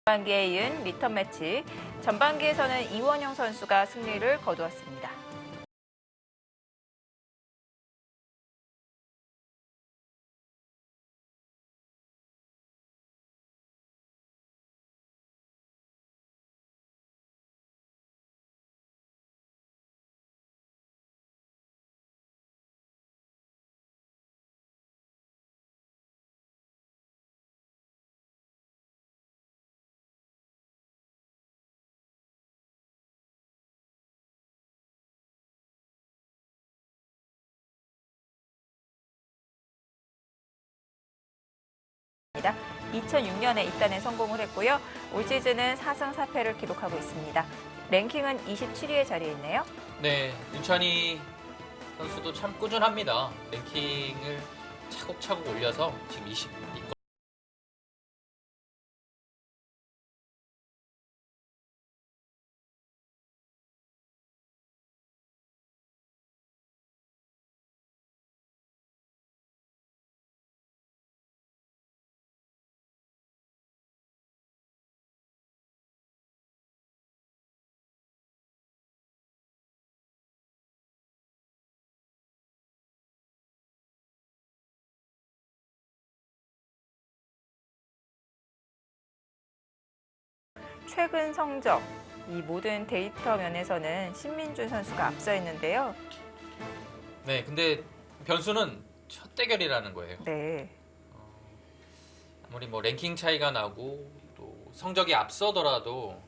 전반기에 이은 리턴 매치, 전반기에서는 이원영 선수가 승리를 거두었습니다. 입니다. 2006년에 입단에 성공을 했고요. 올 시즌은 4승 4패를 기록하고 있습니다. 랭킹은 27위에 자리했네요. 네, 윤찬희 선수도 참 꾸준합니다. 랭킹을 차곡차곡 올려서 지금 22권. 최근 성적, 이 모든 데이터 면에서는 신민준 선수가 앞서 있는데요. 네, 근데 변수는 첫 대결이라는 거예요. 네. 아무리 뭐 랭킹 차이가 나고 또 성적이 앞서더라도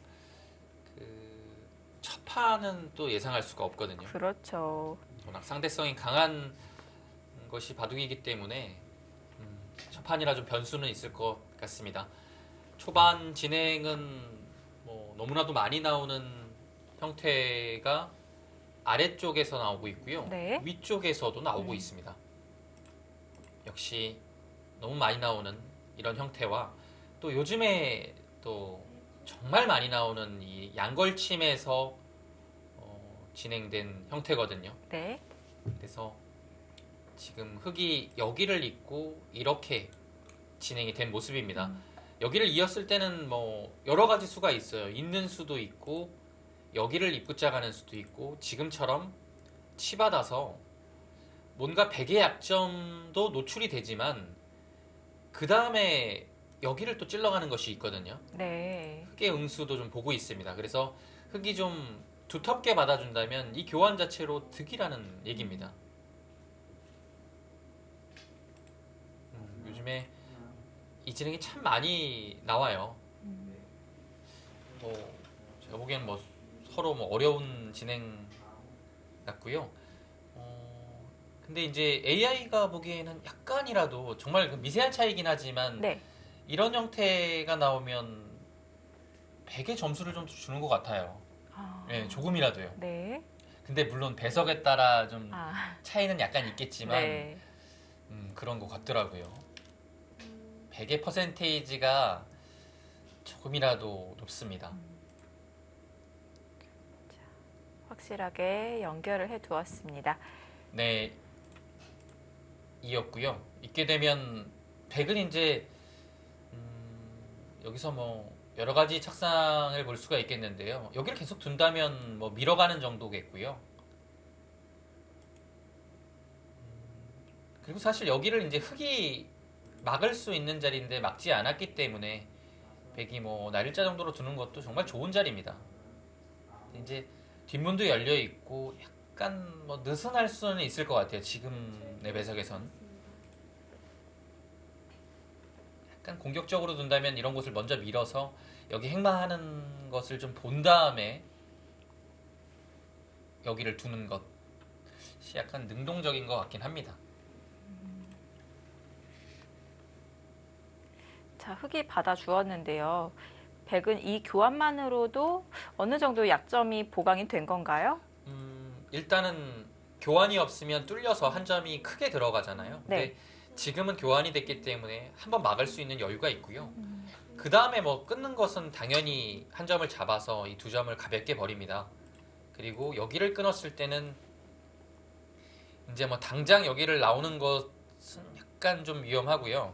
첫 판은 또 예상할 수가 없거든요. 그렇죠. 워낙 상대성이 강한 것이 바둑이기 때문에 첫 판이라 좀 변수는 있을 것 같습니다. 초반 진행은 뭐 너무나도 많이 나오는 형태가 아래쪽에서 나오고 있고요. 네. 위쪽에서도 나오고 있습니다. 역시 너무 많이 나오는 이런 형태와 또 요즘에 또 정말 많이 나오는 이 양걸침에서 진행된 형태거든요. 네. 그래서 지금 흙이 여기를 잇고 이렇게 진행이 된 모습입니다. 여기를 이었을 때는 뭐 여러 가지 수가 있어요. 잇는 수도 있고 여기를 입구자 가는 수도 있고 지금처럼 치받아서 뭔가 백의 약점도 노출이 되지만 그 다음에 여기를 또 찔러가는 것이 있거든요. 네. 흙의 응수도 좀 보고 있습니다. 그래서 흙이 좀 두텁게 받아준다면 이 교환 자체로 득이라는 얘기입니다. 요즘에 이 진행이 참 많이 나와요. 뭐 제가 보기엔 뭐 서로 뭐 어려운 진행 같고요. 근데 이제 AI가 보기에는 약간이라도 정말 그 미세한 차이긴 하지만 네. 이런 형태가 나오면 100의 점수를 좀 주는 것 같아요. 네, 조금이라도요. 네. 근데 물론 배석에 따라 좀 아, 차이는 약간 있겠지만 네. 그런 것 같더라고요. 100의 퍼센테이지가 조금이라도 높습니다. 확실하게 연결을 해 두었습니다. 네, 이었고요. 있게 되면 100은 이제 여기서 뭐 여러 가지 착상을 볼 수가 있겠는데요. 여기를 계속 둔다면 뭐 밀어가는 정도겠고요. 그리고 사실 여기를 이제 흙이 막을 수 있는 자리인데 막지 않았기 때문에 100이 뭐 날일자 정도로 두는 것도 정말 좋은 자리입니다. 이제 뒷문도 열려 있고 약간 뭐 느슨할 수는 있을 것 같아요. 지금의 배석에선 약간 공격적으로 둔다면 이런 곳을 먼저 밀어서 여기 행마하는 것을 좀 본 다음에 여기를 두는 것이 약간 능동적인 것 같긴 합니다. 자, 흙이 받아 주었는데요. 백은 이 교환만으로도 어느 정도 약점이 보강이 된 건가요? 일단은 교환이 없으면 뚫려서 한 점이 크게 들어가잖아요. 근데 네. 지금은 교환이 됐기 때문에 한번 막을 수 있는 여유가 있고요. 그 다음에 뭐 끊는 것은 당연히 한 점을 잡아서 이 두 점을 가볍게 버립니다. 그리고 여기를 끊었을 때는 이제 뭐 당장 여기를 나오는 것은 약간 좀 위험하고요.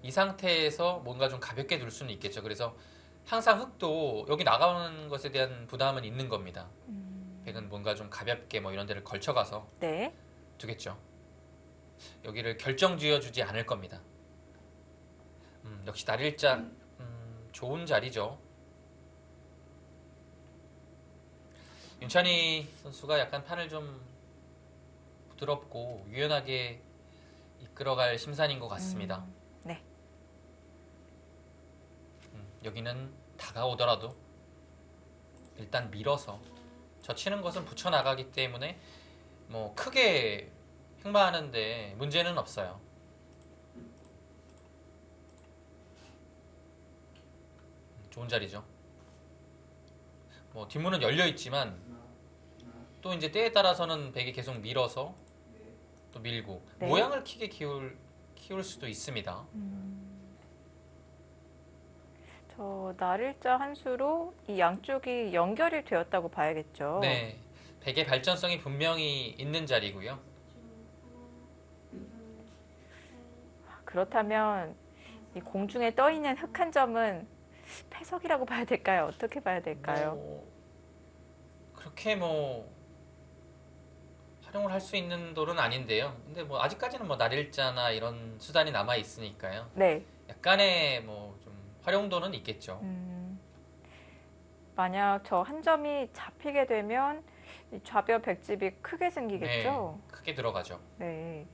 이 상태에서 뭔가 좀 가볍게 둘 수는 있겠죠. 그래서 항상 흑도 여기 나가는 것에 대한 부담은 있는 겁니다. 백은 뭔가 좀 가볍게 뭐 이런 데를 걸쳐가서 네. 두겠죠. 여기를 결정지어주지 않을 겁니다. 역시 날일자 좋은 자리죠. 윤찬희 선수가 약간 판을 좀 부드럽고 유연하게 이끌어갈 심산인 것 같습니다. 네. 여기는 다가오더라도 일단 밀어서 젖히는 것은 붙여나가기 때문에 뭐 크게 횡마하는데 문제는 없어요. 좋은 자리죠. 뭐 뒷문은 열려 있지만 또 이제 때에 따라서는 백이 계속 밀어서 또 밀고 네. 모양을 크게 키울 수도 있습니다. 저 날일자 한 수로 이 양쪽이 연결이 되었다고 봐야겠죠. 네, 백의 발전성이 분명히 있는 자리고요. 그렇다면 이 공중에 떠 있는 흑 한 점은 패석이라고 봐야 될까요? 어떻게 봐야 될까요? 그렇게 뭐 활용을 할 수 있는 돌은 아닌데요. 근데 뭐 아직까지는 뭐 날일자나 이런 수단이 남아 있으니까요. 네. 약간의 뭐 좀 활용도는 있겠죠. 만약 저 한 점이 잡히게 되면 이 좌변 백집이 크게 생기겠죠? 네, 크게 들어가죠. 네.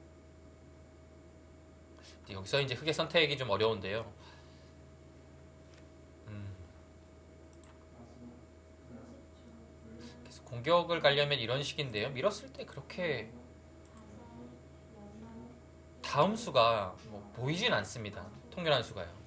여기서 이제 흑의 선택이 좀 어려운데요. 그래서 공격을 가려면 이런 식인데요. 밀었을 때 그렇게 다음 수가 뭐 보이진 않습니다. 통렬한 수가요.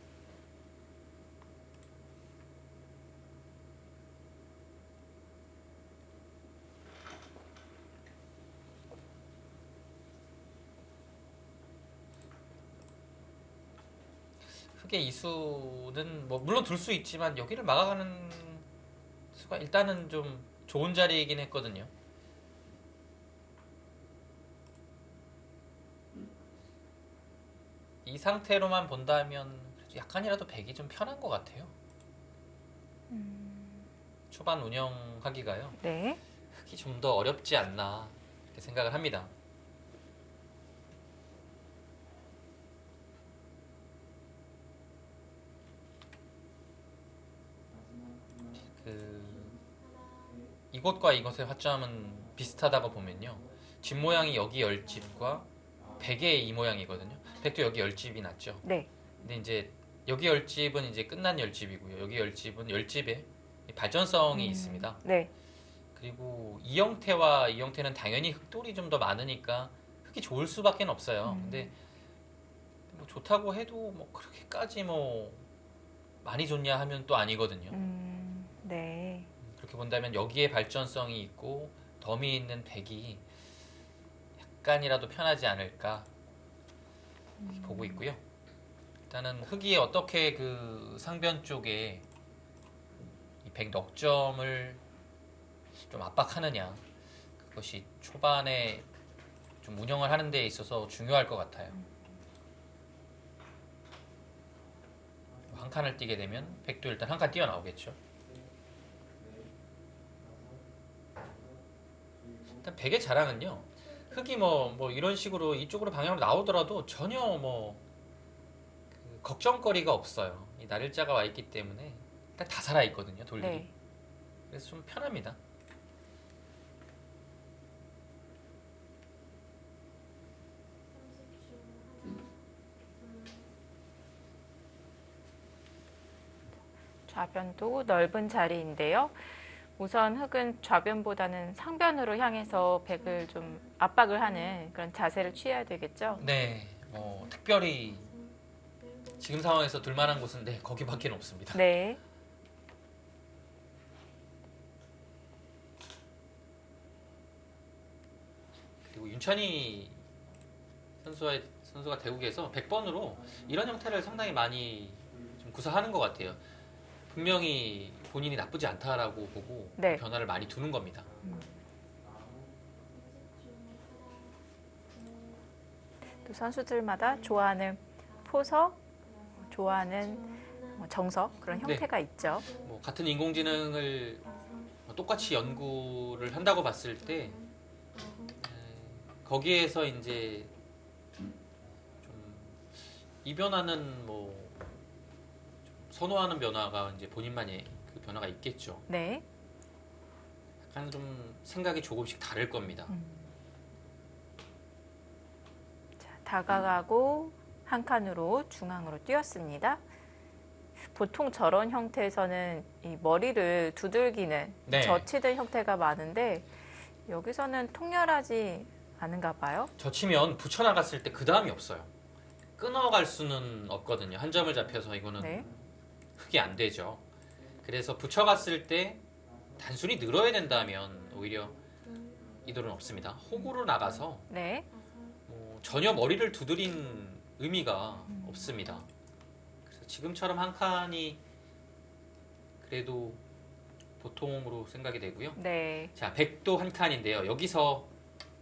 흑의 이수는 뭐 물론 둘 수 있지만 여기를 막아가는 수가 일단은 좀 좋은 자리이긴 했거든요. 이 상태로만 본다면 그래도 약간이라도 백이 좀 편한 것 같아요. 초반 운영하기가요. 네. 흑이 좀 더 어렵지 않나 이렇게 생각을 합니다. 이곳과 이곳의 화점은 비슷하다고 보면요. 집 모양이 여기 열집과 백의 이 모양이거든요. 백도 여기 열집이 났죠. 네. 근데 이제 여기 열집은 이제 끝난 열집이고요. 여기 열집은 열집에 발전성이 있습니다. 네. 그리고 이 형태와 이 형태는 당연히 흑돌이 좀 더 많으니까 흑이 좋을 수밖에 없어요. 근데 뭐 좋다고 해도 뭐 그렇게까지 뭐 많이 좋냐 하면 또 아니거든요. 네. 그렇게 본다면 여기에 발전성이 있고 덤이 있는 백이 약간이라도 편하지 않을까 보고 있고요. 일단은 흑이 어떻게 그 상변 쪽에 이 백 넉점을 좀 압박하느냐, 그것이 초반에 좀 운영을 하는 데 있어서 중요할 것 같아요. 한 칸을 뛰게 되면 백도 일단 한 칸 뛰어나오겠죠. 일단 백의 자랑은요, 흑이 뭐 이런 식으로 이쪽으로 방향으로 나오더라도 전혀 뭐 걱정거리가 없어요. 이 날일자가 와 있기 때문에 일단 다 살아 있거든요, 돌들이. 네. 그래서 좀 편합니다. 좌변도 넓은 자리인데요. 우선 흑은 좌변보다는 상변으로 향해서 백을 좀 압박을 하는 그런 자세를 취해야 되겠죠. 네, 뭐 특별히 지금 상황에서 둘만한 곳은 네, 거기밖에 없습니다. 네. 그리고 윤찬희 선수가 대국에서 100번으로 이런 형태를 상당히 많이 좀 구사하는 것 같아요. 분명히 본인이 나쁘지 않다라고 보고 네. 변화를 많이 두는 겁니다. 또 선수들마다 좋아하는 포석 좋아하는 정석 그런 네. 형태가 있죠. 뭐 같은 인공지능을 똑같이 연구를 한다고 봤을 때 거기에서 이제 좀 이 변화는 뭐 선호하는 변화가 이제 본인만의 그 변화가 있겠죠. 네. 약간 좀 생각이 조금씩 다를 겁니다. 자, 다가가고 한 칸으로 중앙으로 뛰었습니다. 보통 저런 형태에서는 이 머리를 두들기는 네. 젖히는 형태가 많은데 여기서는 통렬하지 않은가 봐요. 젖히면 붙여나갔을 때 그 다음이 없어요. 끊어갈 수는 없거든요. 한 점을 잡혀서 이거는 네. 흙이 안 되죠. 그래서 붙여갔을 때 단순히 늘어야 된다면 오히려 이도는 없습니다. 호구로 나가서 네. 전혀 머리를 두드린 의미가 없습니다. 그래서 지금처럼 한 칸이 그래도 보통으로 생각이 되고요. 네. 자, 100도 한 칸인데요. 여기서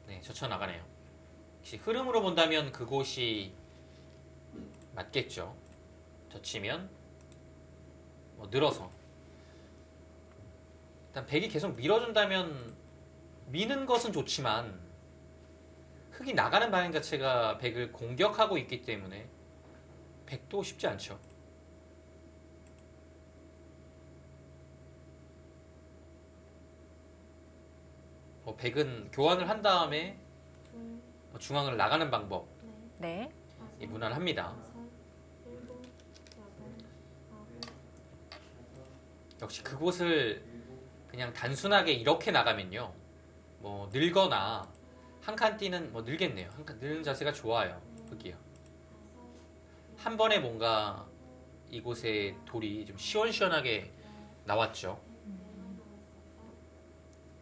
네, 젖혀나가네요. 혹시 흐름으로 본다면 그곳이 맞겠죠. 젖히면 뭐 늘어서 일단 100이 계속 밀어준다면 미는 것은 좋지만 흙이 나가는 방향 자체가 100을 공격하고 있기 때문에 100도 쉽지 않죠. 뭐 100은 교환을 한 다음에 중앙을 나가는 방법 네. 무난합니다. 역시 그곳을 그냥 단순하게 이렇게 나가면요, 뭐 늘거나 한 칸 뛰는 뭐 늘겠네요. 한 칸 늘는 자세가 좋아요. 흙이요. 한 번에 뭔가 이곳에 돌이 좀 시원시원하게 나왔죠.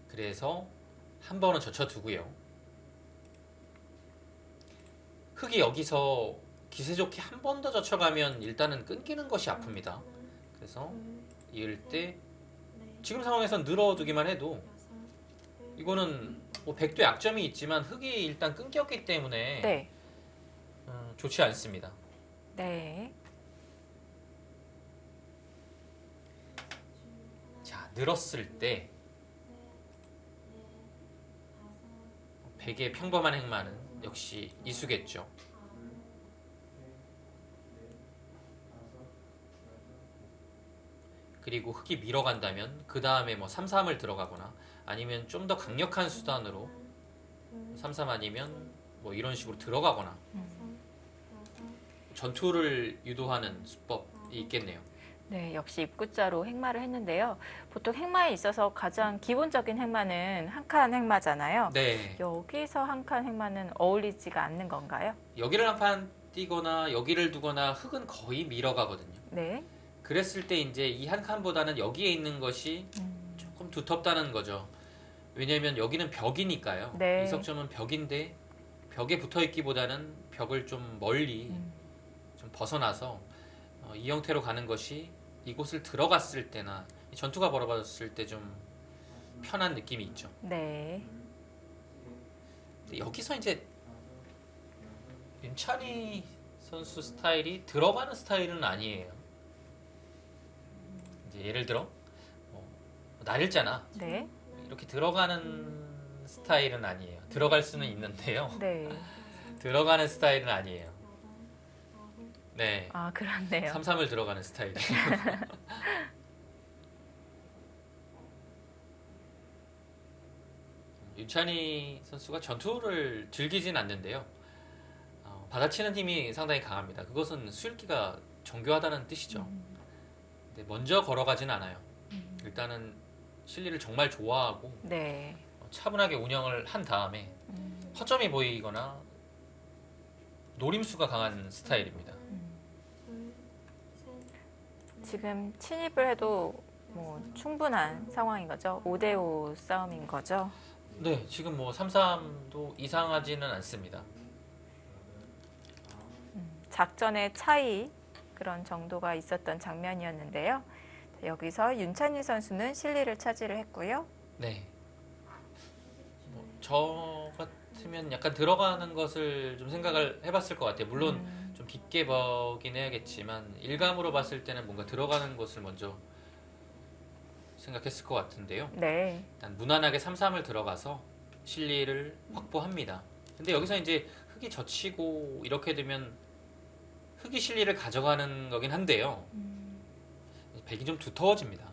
그래서 한 번은 젖혀두고요. 흙이 여기서 기세 좋게 한 번 더 젖혀가면 일단은 끊기는 것이 아픕니다. 그래서 이을 때 지금 상황에선 늘어두기만 해도 이거는 뭐 100도 약점이 있지만 흙이 일단 끊겼기 때문에 네. 좋지 않습니다. 네. 자, 늘었을 때 100의 평범한 행마는 역시 이수겠죠. 그리고 흙이 밀어간다면 그 다음에 뭐 3, 3을 들어가거나 아니면 좀 더 강력한 수단으로 3, 3 아니면 뭐 이런 식으로 들어가거나 전투를 유도하는 수법이 있겠네요. 네, 역시 입구자로 행마를 했는데요. 보통 행마에 있어서 가장 기본적인 행마는 한 칸 행마잖아요. 네. 여기서 한 칸 행마는 어울리지가 않는 건가요? 여기를 한 판 뛰거나 여기를 두거나 흙은 거의 밀어가거든요. 네. 그랬을 때 이제 이 한 칸보다는 여기에 있는 것이 조금 두텁다는 거죠. 왜냐하면 여기는 벽이니까요. 네. 이석점은 벽인데 벽에 붙어 있기보다는 벽을 좀 멀리 좀 벗어나서 이 형태로 가는 것이 이곳을 들어갔을 때나 전투가 벌어졌을 때 좀 편한 느낌이 있죠. 네. 여기서 이제 윤찬희 선수 스타일이 들어가는 스타일은 아니에요. 이제 예를 들어 날일자나 네. 이렇게 들어가는 스타일은 아니에요. 들어갈 수는 있는데요. 네. 들어가는 스타일은 아니에요. 네. 아, 그렇네요. 3-3을 들어가는 스타일이에요. 윤찬희 선수가 전투를 즐기진 않는데요. 받아치는 힘이 상당히 강합니다. 그것은 수일기가 정교하다는 뜻이죠. 근데 먼저 걸어가진 않아요. 일단은 실리를 정말 좋아하고 네. 차분하게 운영을 한 다음에 허점이 보이거나 노림수가 강한 스타일입니다. 지금 침입을 해도 뭐 충분한 상황인 거죠. 5대5 싸움인 거죠. 네, 지금 뭐 3-3도 이상하지는 않습니다. 작전의 차이 그런 정도가 있었던 장면이었는데요. 여기서 윤찬희 선수는 실리를 차지를 했고요. 네. 저 같으면 약간 들어가는 것을 좀 생각을 해봤을 것 같아요. 물론 좀 깊게 보긴 해야겠지만 일감으로 봤을 때는 뭔가 들어가는 것을 먼저 생각했을 것 같은데요. 네. 일단 무난하게 3-3을 들어가서 실리를 확보합니다. 근데 여기서 이제 흑이 젖히고 이렇게 되면 흑이 실리를 가져가는 거긴 한데요. 백이 좀 두터워집니다.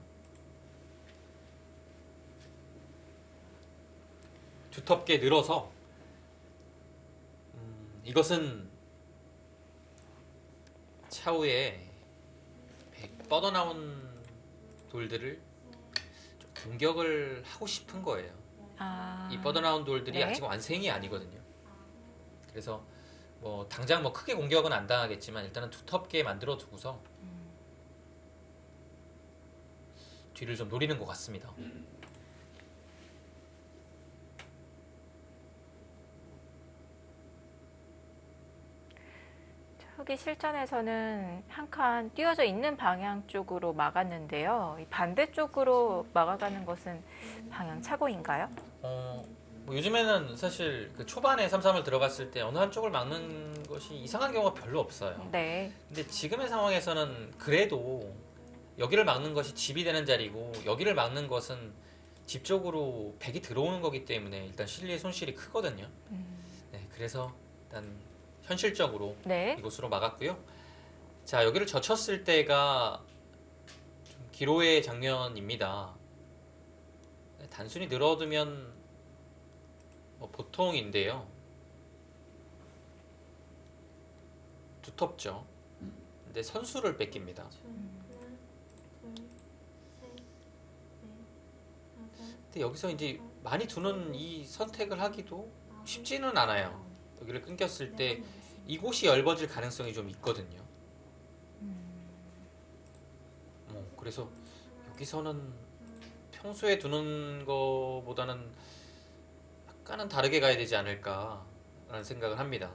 두텁게 늘어서 이것은 차후에 뻗어나온 돌들을 좀 공격을 하고 싶은 거예요. 아, 이 뻗어나온 돌들이 네. 아직 완생이 아니거든요. 그래서 뭐 당장 뭐 크게 공격은 안 당하겠지만 일단은 두텁게 만들어 두고서 뒤를 좀 노리는 것 같습니다. 흑이 실전에서는 한 칸 띄워져 있는 방향 쪽으로 막았는데요. 이 반대쪽으로 막아가는 것은 방향 착오인가요? 뭐 요즘에는 사실 그 초반에 3-3을 들어갔을 때 어느 한쪽을 막는 것이 이상한 경우가 별로 없어요. 네. 근데 지금의 상황에서는 그래도 여기를 막는 것이 집이 되는 자리고 여기를 막는 것은 집 쪽으로 백이 들어오는 거기 때문에 일단 실리의 손실이 크거든요. 네, 그래서 일단 현실적으로 네. 이곳으로 막았고요. 자, 여기를 젖혔을 때가 좀 기로의 장면입니다. 네, 단순히 늘어두면 뭐 보통인데요. 두텁죠. 근데 선수를 뺏깁니다. 근데 여기서 이제 많이 두는 이 선택을 하기도 쉽지는 않아요. 여기를 끊겼을 때 이곳이 얇아질 가능성이 좀 있거든요. 그래서 여기서는 평소에 두는 거보다는 약간은 다르게 가야 되지 않을까라는 생각을 합니다.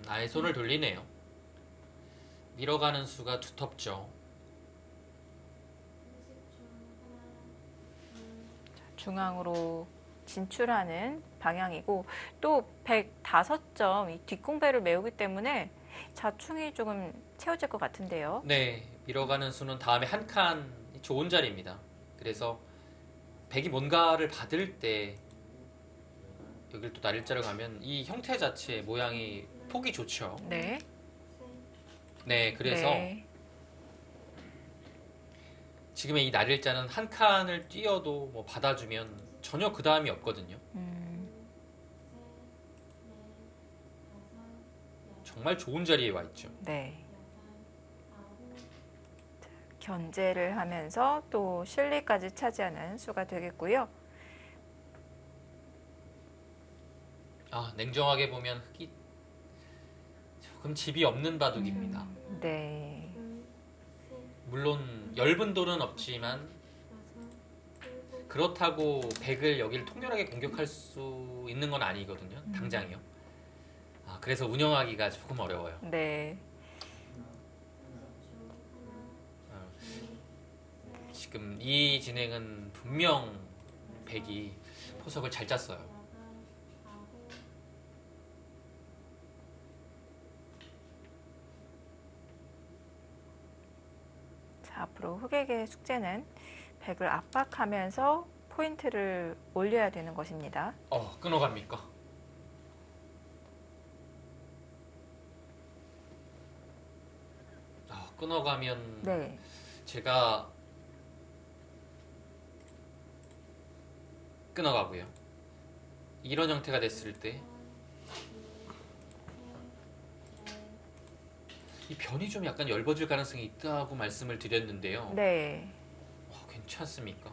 아예 손을 돌리네요. 밀어가는 수가 두텁죠. 중앙으로 진출하는 방향이고 또 105점 이 뒷공배를 메우기 때문에 자충이 조금 채워질 것 같은데요. 네, 밀어가는 수는 다음에 한 칸 좋은 자리입니다. 그래서 백이 뭔가를 받을 때 여길 또 날일자로 가면 이 형태 자체 모양이 폭이 좋죠. 네. 네, 그래서 네. 지금의 이 날일자는 한 칸을 띄어도 뭐 받아주면 전혀 그 다음이 없거든요. 정말 좋은 자리에 와 있죠. 네. 견제를 하면서 또 실리까지 차지하는 수가 되겠고요. 아, 냉정하게 보면 흑이 조금 집이 없는 바둑입니다. 네. 물론 엷은 돌은 없지만 그렇다고 백을 여기를 통렬하게 공격할 수 있는 건 아니거든요. 당장이요. 그래서 운영하기가 조금 어려워요. 네. 지금 이 진행은 분명 백이 포석을 잘 짰어요. 자, 앞으로 흑에게 숙제는 백을 압박하면서 포인트를 올려야 되는 것입니다. 끊어갑니까? 끊어가면 네. 제가 끊어가고요. 이런 형태가 됐을 때 이 변이 좀 약간 엷어질 가능성이 있다고 말씀을 드렸는데요. 네. 괜찮습니까?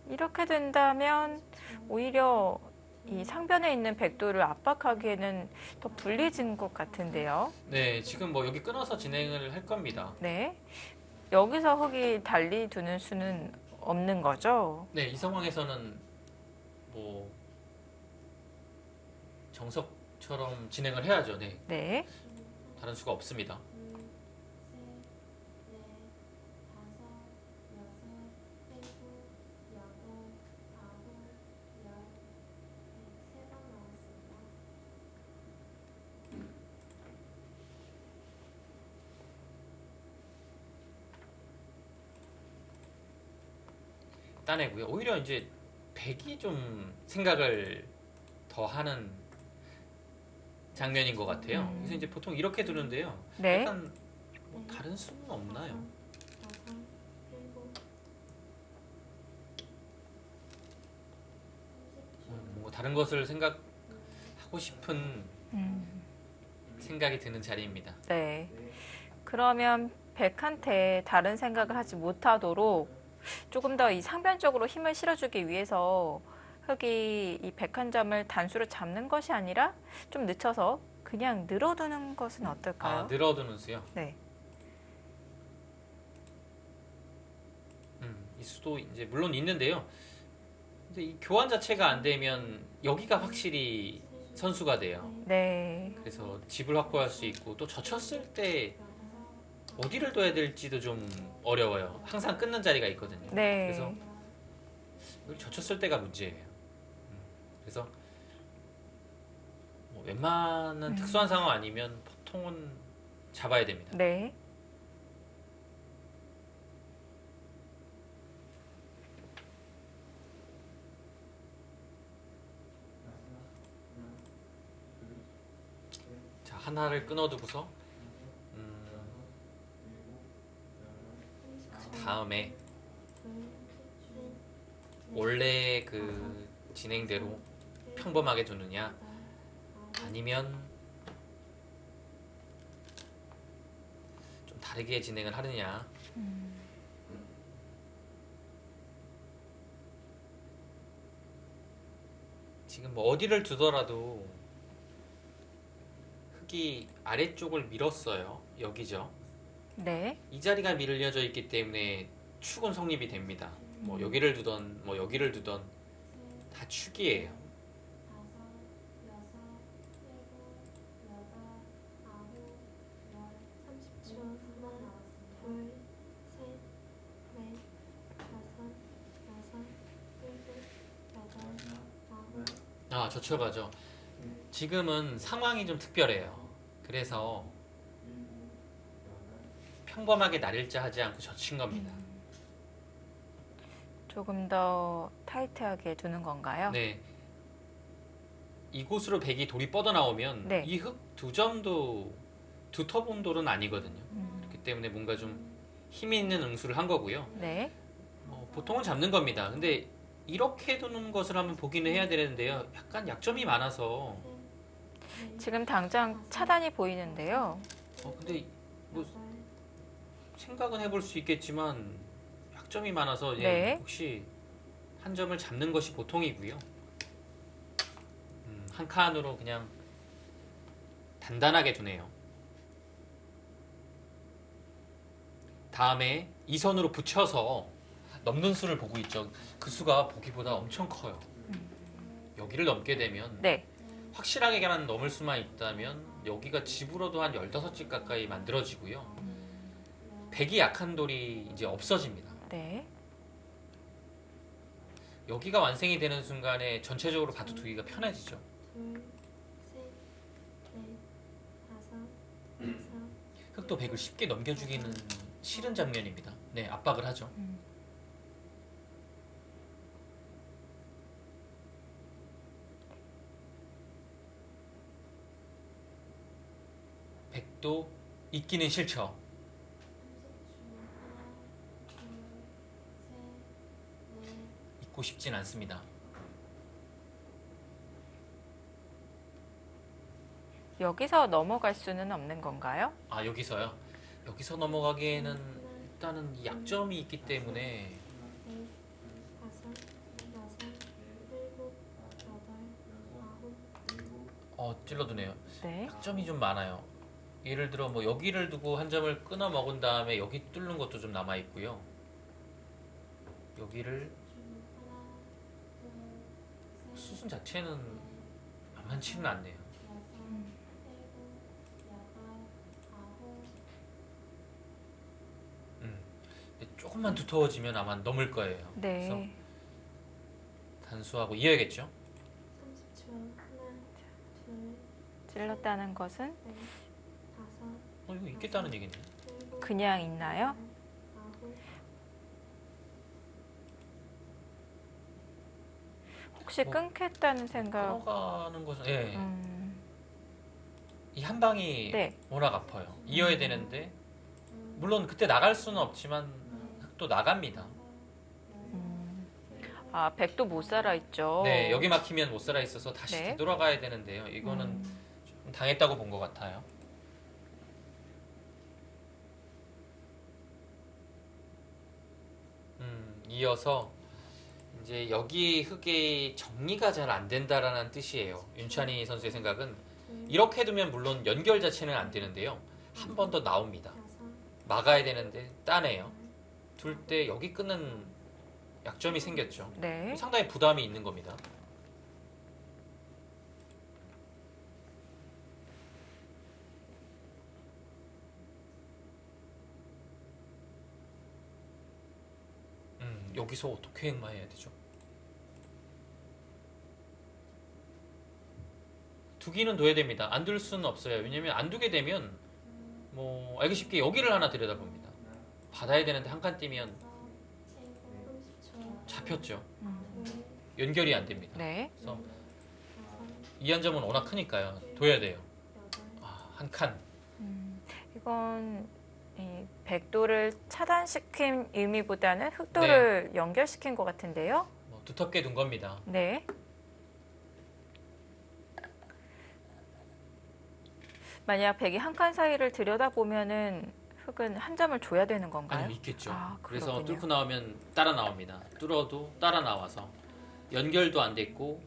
이렇게 된다면 오히려 이 상변에 있는 백도를 압박하기에는 더 불리해진 것 같은데요. 네, 지금 뭐 여기 끊어서 진행을 할 겁니다. 네. 여기서 흑이 달리 두는 수는 없는 거죠? 네, 이 상황에서는 뭐 정석 처럼 진행을 해야죠. 네. 네. 다른 수가 없습니다. 따내고요. 오히려 이제 100이 좀 생각을 더 하는 장면인 것 같아요. 그래서 이제 보통 이렇게 두는데요. 네. 약간 뭐 다른 수는 없나요? 뭐 다른 것을 생각하고 싶은 생각이 드는 자리입니다. 네. 그러면 백한테 다른 생각을 하지 못하도록 조금 더 이 상변적으로 힘을 실어주기 위해서 흑이 이 백한 점을 단수로 잡는 것이 아니라 좀 늦춰서 그냥 늘어두는 것은 어떨까요? 아, 늘어두는 수요? 네. 이 수도 이제 물론 있는데요. 근데 이 교환 자체가 안 되면 여기가 확실히 선수가 돼요. 네. 그래서 집을 확보할 수 있고 또 젖혔을 때 어디를 둬야 될지도 좀 어려워요. 항상 끊는 자리가 있거든요. 네. 그래서 여기 젖혔을 때가 문제예요. 그래서 뭐 웬만한 특수한 상황 아니면 보통은 잡아야 됩니다. 네. 자, 하나를 끊어두고서 다음에 원래 그 진행대로 평범하게 두느냐 아니면 좀 다르게 진행을 하느냐. 지금 뭐 어디를 두더라도 흑이 아래쪽을 밀었어요. 여기죠. 네. 이 자리가 밀려져 있기 때문에 축은 성립이 됩니다. 뭐 여기를 두던 뭐 여기를 두던 다 축이에요. 아, 젖혀가죠. 지금은 상황이 좀 특별해요. 그래서 평범하게 날일자 하지 않고 젖힌 겁니다. 조금 더 타이트하게 두는 건가요? 네. 이곳으로 백이 돌이 뻗어 나오면 네. 이 흑 두 점도 두터본 돌은 아니거든요. 그렇기 때문에 뭔가 좀 힘이 있는 응수를 한 거고요. 네. 보통은 잡는 겁니다. 근데 이렇게 두는 것을 한번 보기는 해야 되는데요. 약간 약점이 많아서 지금 당장 차단이 보이는데요. 근데 뭐 생각은 해볼 수 있겠지만 약점이 많아서 네. 혹시 한 점을 잡는 것이 보통이고요. 한 칸으로 그냥 단단하게 두네요. 다음에 이 선으로 붙여서 넘는 수를 보고 있죠. 그 수가 보기보다 엄청 커요. 여기를 넘게 되면 네. 확실하게 그냥 넘을 수만 있다면 여기가 집으로도 한 15집 가까이 만들어지고요. 백이 약한 돌이 이제 없어집니다. 네. 여기가 완성이 되는 순간에 전체적으로 바둑 두기가 편해지죠. 흑도 백을 쉽게 넘겨주기는 싫은 장면입니다. 네, 압박을 하죠. 백도 있기는 싫죠. 있고 싶진 않습니다. 여기서 넘어갈 수는 없는 건가요? 아, 여기서요? 여기서 넘어가기에는 일단은 이 약점이 있기 때문에 찔러두네요. 네. 약점이 좀 많아요. 예를 들어 뭐 여기를 두고 한 점을 끊어 먹은 다음에 여기 뚫는 것도 좀 남아 있고요. 여기를 수순 자체는 만만치는 않네요. 조금만 두터워지면 아마 넘을 거예요. 그래서 네. 단수하고 이어야겠죠. 30초. 하나, 둘, 찔렀다는 것은 넷, 다섯, 이거 있겠다는 얘기네. 일곱, 그냥 있나요? 아홉. 혹시 뭐, 끊겠다는 생각? 끊어가는 것은 예. 이 한 방이 네. 워낙 아파요. 이어야 되는데 물론 그때 나갈 수는 없지만 또 나갑니다. 아, 백도 못 살아 있죠. 네, 여기 막히면 못 살아 있어서 다시 네. 되돌아가야 되는데요. 이거는 좀 당했다고 본 것 같아요. 이어서 이제 여기 흙이 정리가 잘 안 된다라는 뜻이에요. 윤찬희 선수의 생각은 이렇게 두면 물론 연결 자체는 안 되는데요. 한 번 더 나옵니다. 막아야 되는데 따내요. 둘 때 여기 끊는 약점이 생겼죠. 네. 상당히 부담이 있는 겁니다. 여기서 어떻게 행마해야 되죠? 두기는 둬야 됩니다. 안 둘 수는 없어요. 왜냐면 안 두게 되면 뭐 알기 쉽게 여기를 하나 들여다봅니다. 받아야 되는데 한 칸 뛰면 잡혔죠. 연결이 안 됩니다. 네. 그래서 이 한 점은 워낙 크니까요. 둬야 돼요. 한 칸. 이건 이 백도를 차단시킨 의미보다는 흑도를 연결시킨 것 같은데요. 뭐 두텁게 둔 겁니다. 네. 만약 백이 한 칸 사이를 들여다보면은 흑은 한 점을 줘야 되는 건가요? 아니면 있겠죠. 아, 그래서 그렇군요. 뚫고 나오면 따라 나옵니다. 뚫어도 따라 나와서 연결도 안 됐고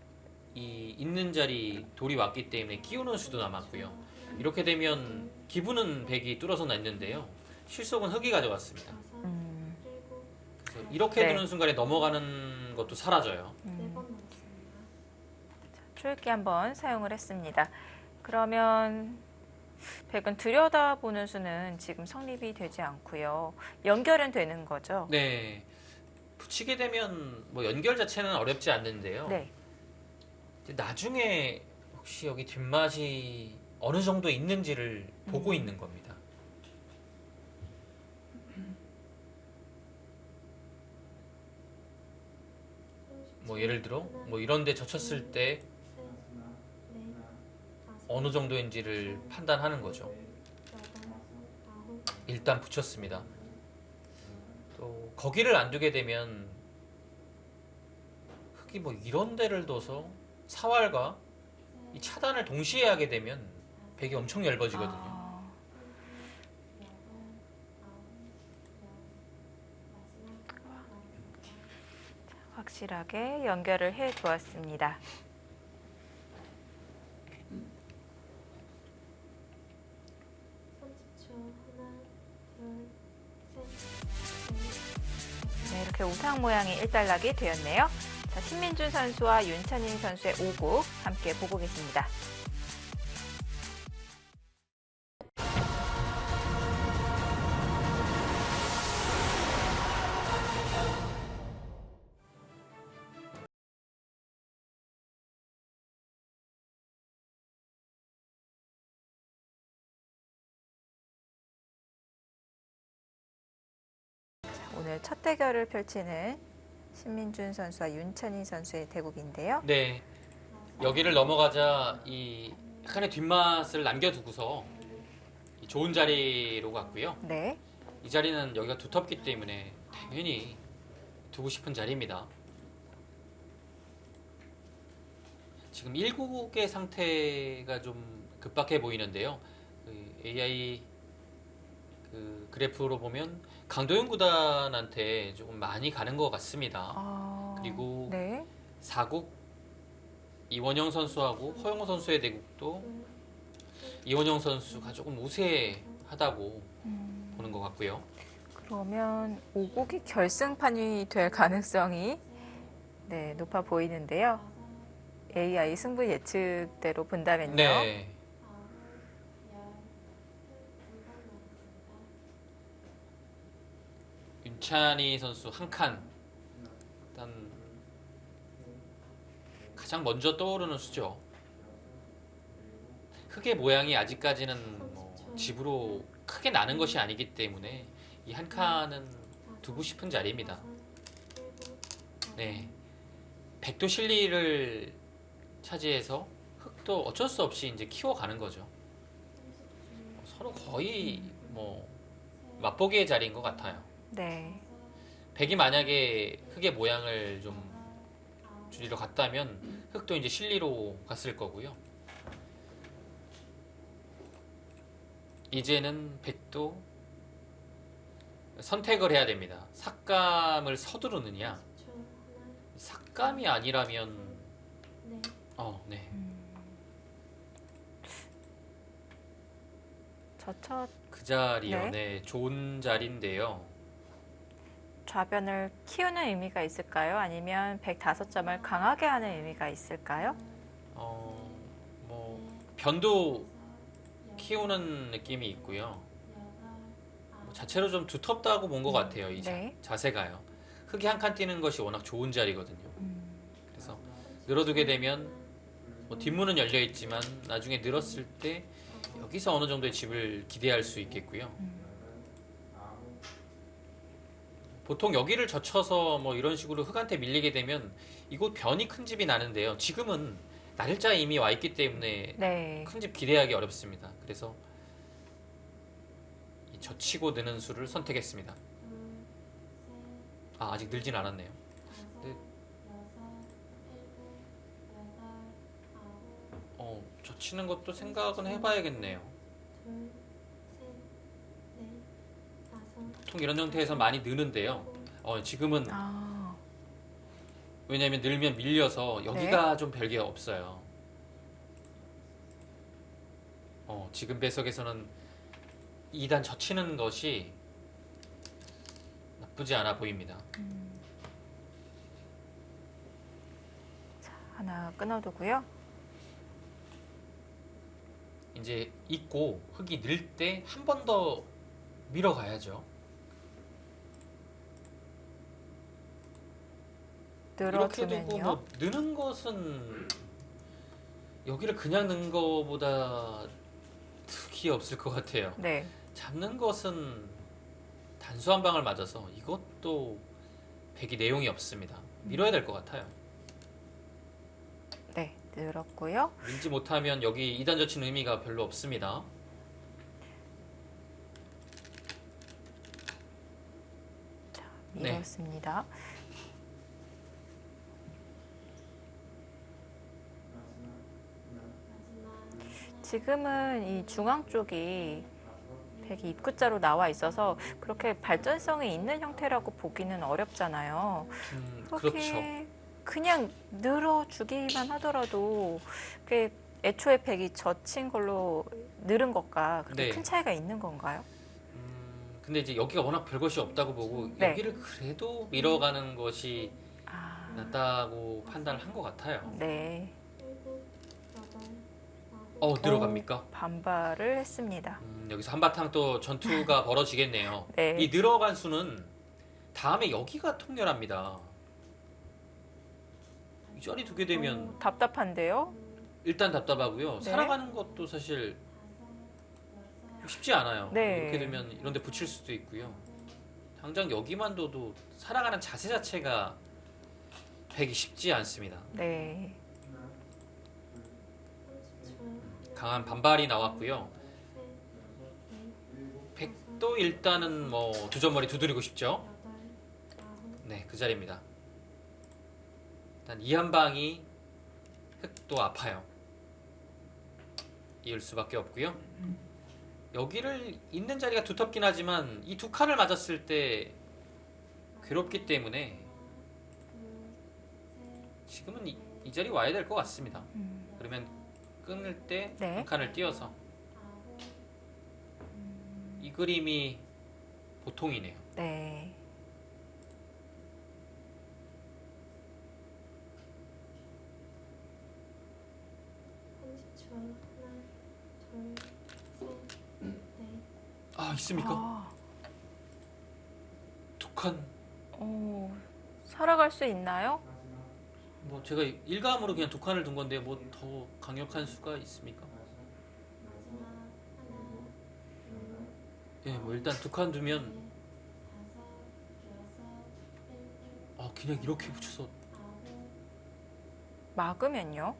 이 있는 자리 돌이 왔기 때문에 끼우는 수도 남았고요. 이렇게 되면 기분은 백이 뚫어서 났는데요. 실속은 흑이 가져갔습니다. 그래서 이렇게 네. 두는 순간에 넘어가는 것도 사라져요. 네번 남았습니다. 초읽기 한번 사용을 했습니다. 그러면 백은 들여다보는 수는 지금 성립이 되지 않고요. 연결은 되는 거죠. 네. 붙이게 되면 뭐 연결 자체는 어렵지 않는데요. 네. 이제 나중에 혹시 여기 뒷맛이 어느 정도 있는지를 보고 있는 겁니다. 뭐 예를 들어 뭐 이런 데 젖혔을 때 어느 정도인지를 판단하는 거죠. 일단 붙였습니다. 또 거기를 안 두게 되면 흙이 뭐 이런 데를 둬서 사활과 이 차단을 동시에 하게 되면 백이 엄청 얇아지거든요. 아, 확실하게 연결을 해 두었습니다. 네, 이렇게 우상 모양이 일단락이 되었네요. 자, 신민준 선수와 윤찬희 선수의 5구 함께 보고 계십니다. 오늘 첫 대결을 펼치는 신민준 선수와 윤찬희 선수의 대국인데요. 네. 여기를 넘어가자 이 약간의 뒷맛을 남겨두고서 이 좋은 자리로 갔고요. 네. 이 자리는 여기가 두텁기 때문에 당연히 두고 싶은 자리입니다. 지금 1국의 상태가 좀 급박해 보이는데요. 그 AI 그 그래프로 보면 강도현 구단한테 조금 많이 가는 것 같습니다. 그리고 네. 4국 이원영 선수하고 허영호 선수의 대국도 이원영 선수가 조금 우세하다고 보는 것 같고요. 그러면 5국이 결승판이 될 가능성이 높아 보이는데요. AI 승부 예측대로 본다면요. 네. 김찬희 선수 한 칸. 일단 가장 먼저 떠오르는 수죠. 흙의 모양이 아직까지는 뭐 집으로 크게 나는 것이 아니기 때문에 이 한 칸은 두고 싶은 자리입니다. 네, 백도 실리를 차지해서 흙도 어쩔 수 없이 이제 키워가는 거죠. 서로 거의 뭐 맛보기의 자리인 것 같아요. 네. 백이 만약에 흙의 모양을 좀 줄이러 갔다면 흙도 이제 실리로 갔을 거고요. 이제는 백도 선택을 해야 됩니다. 삭감을 서두르느냐, 삭감이 아니라면 네. 저첫 그 자리요. 네. 네, 좋은 자리인데요. 좌변을 키우는 의미가 있을까요? 아니면 105점을 강하게 하는 의미가 있을까요? 뭐 변도 키우는 느낌이 있고요. 뭐 자체로 좀 두텁다고 본 것 같아요. 이 네. 자세가요. 흙이 한 칸 띄는 것이 워낙 좋은 자리거든요. 그래서 늘어두게 되면 뭐 뒷문은 열려 있지만 나중에 늘었을 때 여기서 어느 정도의 집을 기대할 수 있겠고요. 보통 여기를 젖혀서 뭐 이런 식으로 흙한테 밀리게 되면 이곳 변이 큰 집이 나는데요. 지금은 날짜에 이미 와 있기 때문에 네. 큰 집 기대하기 어렵습니다. 그래서 이 젖히고 느는 수를 선택했습니다. 아직 늘진 않았네요. 네. 젖히는 것도 생각은 해봐야겠네요. 보통 이런 형태에서 많이 느는데요. 지금은 왜냐하면 늘면 밀려서 여기가 좀 별게 없어요. 지금 배석에서는 2단 젖히는 것이 나쁘지 않아 보입니다. 자, 하나 끊어두고요. 이제 익고 흙이 늘 때 한 번 더 밀어가야죠. 이렇게 두고 늘어두면요. 뭐 느는 것은 여기를 그냥 넣은 거보다 득이 없을 것 같아요. 네. 잡는 것은 단수 한 방을 맞아서 이것도 백이 내용이 없습니다. 밀어야 될 것 같아요. 네. 늘었고요. 밀지 못하면 여기 2단 젖힌 의미가 별로 없습니다. 네. 밀었습니다. 지금은 이 중앙 쪽이 백이 입구자로 나와 있어서 그렇게 발전성이 있는 형태라고 보기는 어렵잖아요. 그렇죠. 그렇게 그냥 늘어주기만 하더라도 그게 애초에 백이 젖힌 걸로 늘은 것과 그렇게 네. 큰 차이가 있는 건가요? 근데 이제 여기가 워낙 별것이 없다고 보고 네. 여기를 그래도 밀어가는 것이 아, 낫다고 판단을 한 것 같아요. 네. 들어갑니까? 반발을 했습니다. 여기서 한바탕 또 전투가 벌어지겠네요. 네. 이 늘어간 수는 다음에 여기가 통렬합니다. 이 자리 두게 되면 답답한데요? 일단 답답하고요. 네. 살아가는 것도 사실 쉽지 않아요. 네. 이렇게 되면 이런 데 붙일 수도 있고요. 당장 여기만 둬도 살아가는 자세 자체가 백이 쉽지 않습니다. 네. 강한 반발이 나왔고요. 백도 일단은 뭐 두 점머리 두드리고 싶죠. 네, 그 자리입니다. 일단 이 한 방이 흙도 아파요. 이을 수밖에 없고요. 여기를 있는 자리가 두텁긴 하지만 이 두 칸을 맞았을 때 괴롭기 때문에 지금은 이 자리 와야 될 것 같습니다. 그러면 끊을 때 한 네. 칸을 띄어서 이 그림이 보통이네요. 네. 있습니까? 칸. 살아갈 수 있나요? 뭐 제가 일감으로 그냥 두 칸을 둔 건데 뭐 더 강력한 수가 있습니까? 마지막 하나, 둘, 예, 뭐 일단 두 칸 두면 넷, 다섯, 여섯, 일곱, 그냥 이렇게 붙여서 아홉, 막으면요?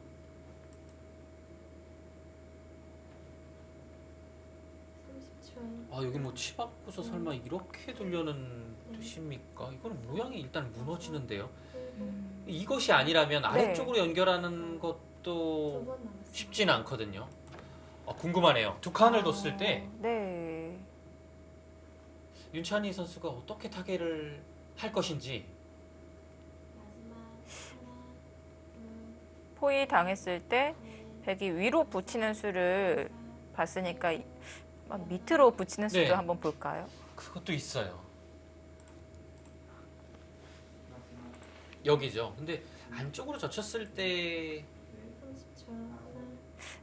30초. 여기 뭐 치바고서 설마 이렇게 두려는 뜻입니까? 이거는 모양이 일단 무너지는데요. 이것이 아니라면 아래쪽으로 연결하는 것도 두번 남았어요. 쉽지는 않거든요. 궁금하네요. 두 칸을 뒀을 때 네. 윤찬희 선수가 어떻게 타개를 할 것인지. 마지막 하나, 둘, 포위 당했을 때 넷, 백이 위로 붙이는 수를 봤으니까 밑으로 붙이는 수도 네. 한번 볼까요? 그것도 있어요. 여기죠. 근데 안쪽으로 젖혔을 때 30초. 하나,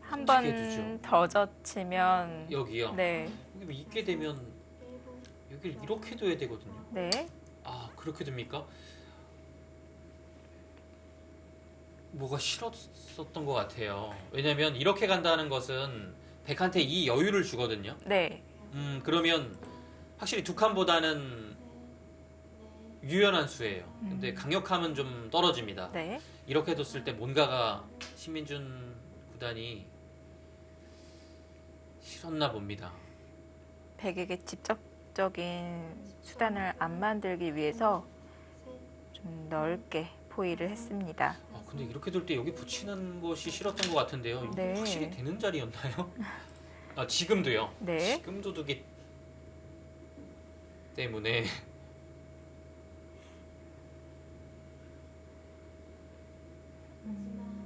한 어떻게 번 해주죠? 더 젖히면 여기요. 네. 여기 뭐 있게 되면 일곱, 여기를 이렇게 둬야 되거든요. 네. 그렇게 됩니까? 뭐가 싫었었던 것 같아요. 왜냐면 이렇게 간다는 것은 백한테 이 여유를 주거든요. 네. 그러면 확실히 두 칸보다는 유연한 수예요. 근데 강력함은 좀 떨어집니다. 네. 이렇게 뒀을 때 뭔가가 신민준 구단이 싫었나 봅니다. 백에게 직접적인 수단을 안 만들기 위해서 좀 넓게 포위를 했습니다. 근데 이렇게 둘 때 여기 붙이는 것이 싫었던 것 같은데요. 이거 네. 확실히 되는 자리였나요? 지금도요. 네. 지금도 두기 때문에 마지막 하나,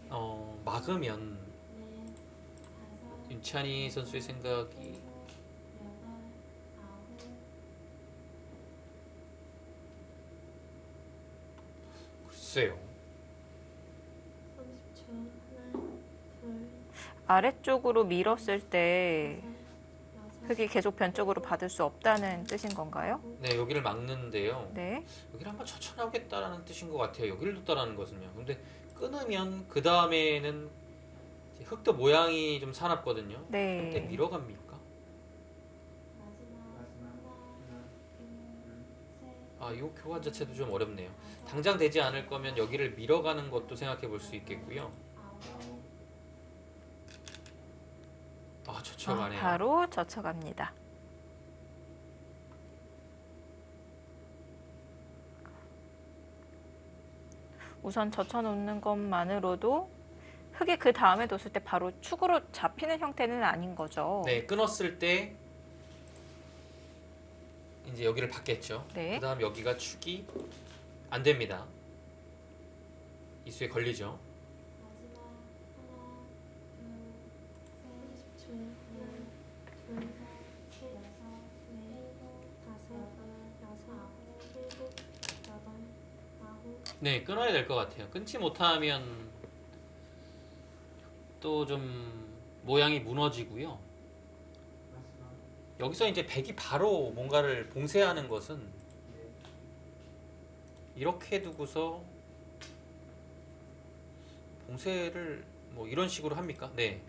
둘, 막으면 넷, 다섯, 윤찬희 선수의 생각이 일곱, 여덟, 아홉, 글쎄요. 30초. 하나, 둘, 아래쪽으로 밀었을 때 여섯, 흙이 계속 변적으로 받을 수 없다는 뜻인 건가요? 네, 여기를 막는데요. 네. 여기를 한번 젖혀나오겠다라는 뜻인 것 같아요. 여기를 뒀다라는 것은요. 근데 끊으면 그 다음에는 흙도 모양이 좀 사납거든요. 그때 네. 밀어갑니까? 마지막 하나, 둘, 셋, 이 교환 자체도 좀 어렵네요. 당장 되지 않을 거면 여기를 밀어가는 것도 생각해 볼 수 있겠고요. 아홉, 젖혀가네요. 바로 젖혀갑니다. 우선 젖혀놓는 것만으로도 흙이 그 다음에 뒀을 때 바로 축으로 잡히는 형태는 아닌 거죠. 네, 끊었을 때 이제 여기를 받겠죠. 네. 그 다음 여기가 축이 안 됩니다. 이수에 걸리죠. 마지막 하나, 둘, 셋, 30초. 하나, 둘, 셋, 여섯, 일곱, 다섯, 여섯, 일곱, 여덟, 아홉, 네, 끊어야 될 것 같아요. 끊지 못하면 또 좀 모양이 무너지고요. 여기서 이제 백이 바로 뭔가를 봉쇄하는 것은 이렇게 두고서 봉쇄를 뭐 이런 식으로 합니까? 네.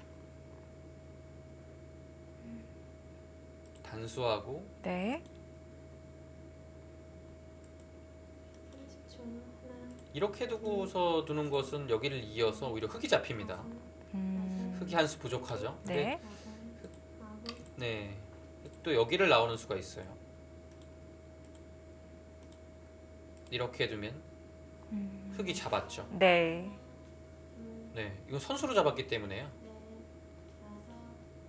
단수하고 네. 30초. 하나, 이렇게 두고서 두는 것은 여기를 이어서 오히려 흙이 잡힙니다. 흙이 한 수 부족하죠. 근데 네. 여덟, 아홉, 네. 또 여기를 나오는 수가 있어요. 이렇게 두면 흙이 잡았죠. 네. 네. 이건 선수로 잡았기 때문에요. 넷,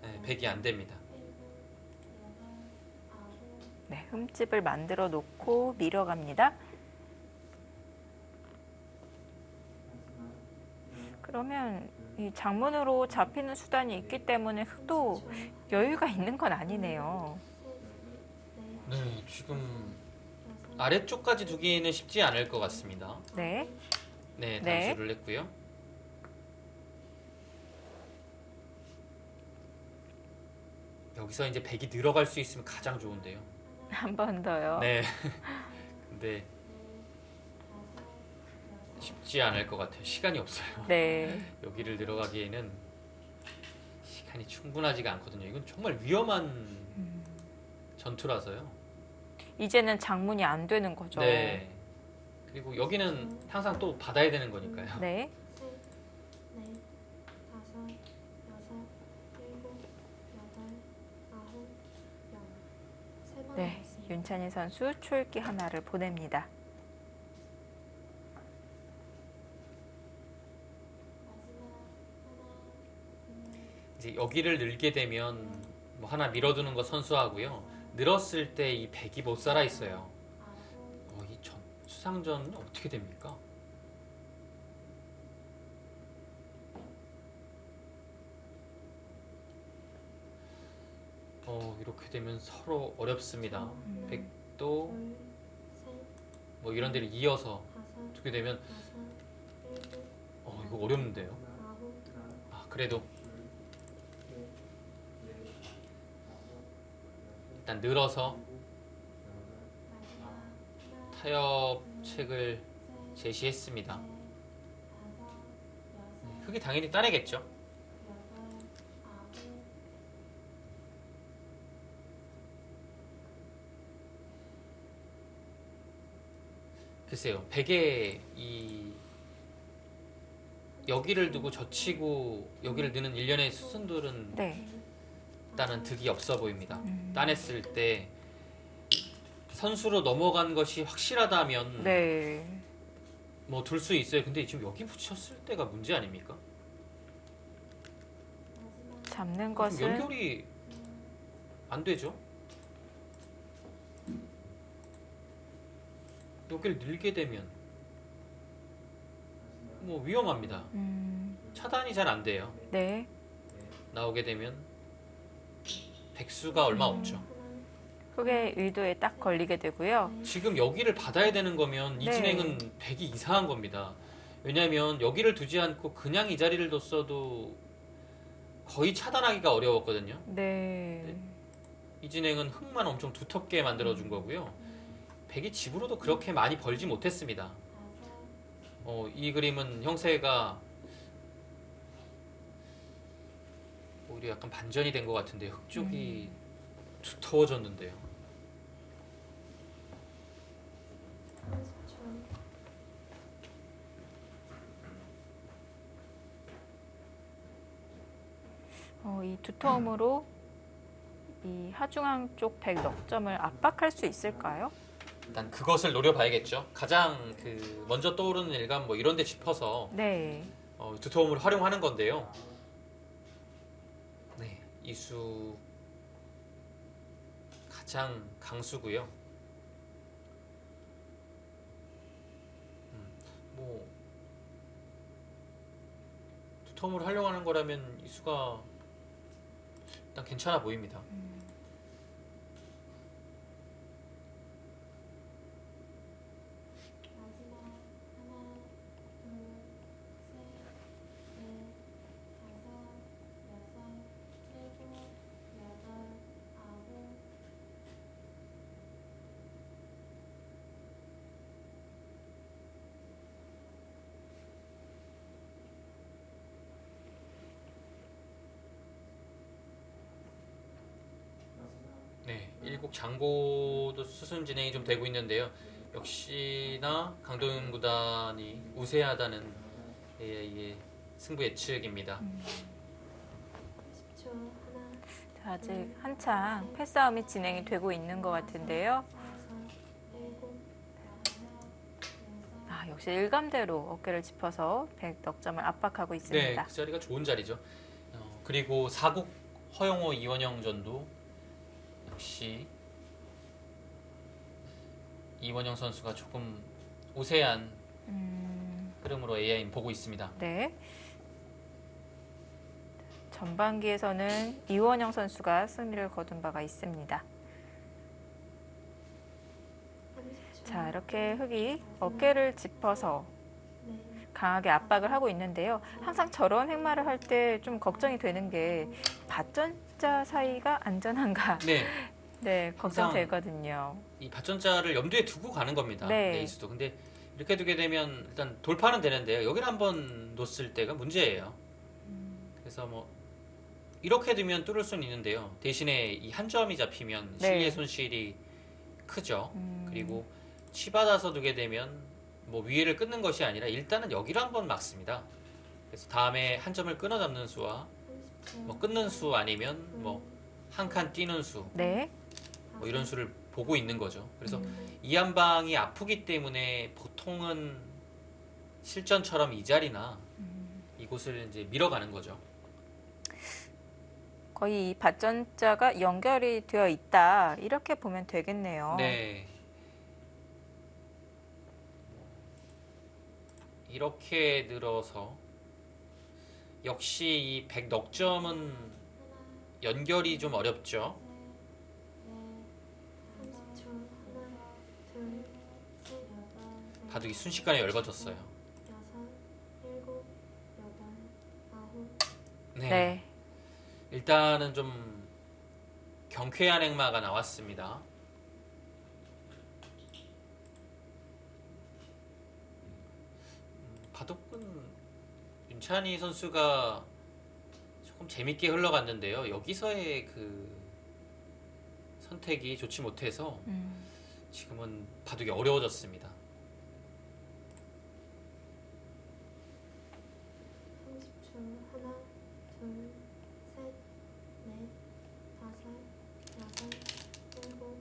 다섯, 네, 백이 안 됩니다. 일곱, 여덟, 아홉, 네. 흠집을 만들어 놓고 밀어갑니다. 그러면 이 장문으로 잡히는 수단이 있기 때문에 흙도 여유가 있는 건 아니네요. 네, 지금 아래쪽까지 두기는 쉽지 않을 것 같습니다. 네. 네, 네. 단수를 했고요. 여기서 이제 백이 늘어갈 수 있으면 가장 좋은데요. 한 번 더요. 네. 근데 쉽지 않을 것 같아요. 시간이 없어요. 네. 여기를 들어가기에는 시간이 충분하지가 않거든요. 이건 정말 위험한 전투라서요. 이제는 장문이 안 되는 거죠. 네. 그리고 여기는 항상 또 받아야 되는 거니까요. 네. 셋, 넷, 다섯, 여섯, 일곱, 여덟, 아홉, 열. 세번 네. 남았습니다. 윤찬희 선수 초읽기 하나를 보냅니다. 마지막 하나, 둘, 이제 여기를 늘게 되면 뭐 하나 밀어두는 거 선수하고요. 늘었을 때 이 백이 못 살아 있어요. 아홉, 이 수상전은 어떻게 됩니까? 이렇게 되면 서로 어렵습니다. 백도 둘, 셋, 뭐 이런 데를 이어서 다섯, 어떻게 되면 여섯, 일곱, 이거 어렵는데요. 아홉, 그래도 일단 늘어서 마지막 하나, 타협책을 셋, 제시했습니다. 넷, 다섯, 여섯, 흑이 당연히 따내겠죠. 여덟, 아홉, 글쎄요, 백에 여기를 두고 젖히고 여기를 넣는 일련의 수순들은 네. 일단은 득이 없어 보입니다. 음. 따냈을 때 선수로 넘어간 것이 확실하다면 네. 뭐 둘 수 있어요. 근데 지금 여기 붙였을 때가 문제 아닙니까? 마지막 잡는 지금 것은 연결이 안 되죠. 여기를 늘게 되면 뭐 위험합니다. 차단이 잘 안 돼요. 네. 나오게 되면 백수가 얼마 없죠. 하나, 흑의 의도에 딱 걸리게 되고요. 지금 여기를 받아야 되는 거면 이 네. 진행은 백이 이상한 겁니다. 왜냐하면 여기를 두지 않고 그냥 이 자리를 뒀어도 거의 차단하기가 어려웠거든요. 네. 이 진행은 흑만 엄청 두텁게 만들어준 거고요. 백이 집으로도 그렇게 많이 벌지 못했습니다. 다섯, 이 그림은 형세가 오히려 약간 반전이 된 것 같은데 흑 쪽이 두터워졌는데요. 30초. 이 두터움으로 이 하중앙 쪽 백 넉점을 압박할 수 있을까요? 일단 그것을 노려봐야겠죠. 가장 먼저 떠오르는 일감 뭐 이런 데 짚어서 네. 두터움을 활용하는 건데요. 네, 이수 가장 강수고요. 뭐 두터움을 활용하는 거라면 이수가 일단 괜찮아 보입니다. 마지막 하나, 둘, 셋, 넷, 다섯, 여섯, 일곱, 여덟, 아홉, 네, 일국 장고도 수순 진행이 좀 되고 있는데요. 역시나 강동윤 구단이 우세하다는 이게 승부 예측입니다. 30초. 하나, 자, 아직 한창 패싸움이 진행이 되고 있는 것 같은데요. 여섯, 일곱, 여덟, 여섯, 역시 일감대로 어깨를 짚어서 백 넉점을 압박하고 네, 있습니다. 그 자리가 좋은 자리죠. 그리고 사국 허영호 이원영 전도 역시 이원영 선수가 조금 우세한 흐름으로 AI는 보고 있습니다. 네. 전반기에서는 이원영 선수가 승리를 거둔 바가 있습니다. 30초. 자, 이렇게 흑이 어깨를 짚어서 네, 강하게 압박을 하고 있는데요. 항상 저런 행마를 할 때 좀 걱정이 되는 게 밭전자 사이가 안전한가 네, 네, 항상 걱정되거든요. 이 밭전자를 염두에 두고 가는 겁니다. 네. 레이스도. 근데 이렇게 두게 되면 일단 돌파는 되는데요. 여기를 한번 놓았을 때가 문제예요. 그래서 뭐 이렇게 두면 뚫을 수는 있는데요. 대신에 이 한 점이 잡히면 네. 실리의 손실이 크죠. 음. 그리고 치받아서 두게 되면 뭐 위에를 끊는 것이 아니라 일단은 여기를 한번 막습니다. 그래서 다음에 한 점을 끊어 잡는 수와 30초. 뭐 끊는 수 아니면 뭐 한 칸 뛰는 수, 네. 뭐 이런 수를 보고 있는 거죠. 그래서 음. 이 한 방이 아프기 때문에 보통은 실전처럼 이 자리나 이곳을 이제 밀어가는 거죠. 거의 이 밭전자가 연결이 되어 있다. 이렇게 보면 되겠네요. 네. 이렇게 늘어서 역시 이 백넉점은 연결이 좀 어렵죠. 30초. 하나, 둘, 셋, 넷, 바둑이 순식간에 얇아졌어요. 여섯, 일곱, 여덟, 아홉. 네. 네. 일단은 좀 경쾌한 행마가 나왔습니다. 바둑은 윤찬희 선수가 조금 재밌게 흘러갔는데요. 여기서의 그 선택이 좋지 못해서 지금은 바둑이 어려워졌습니다. 30초. 하나, 둘, 셋, 넷, 다섯, 여섯, 일곱,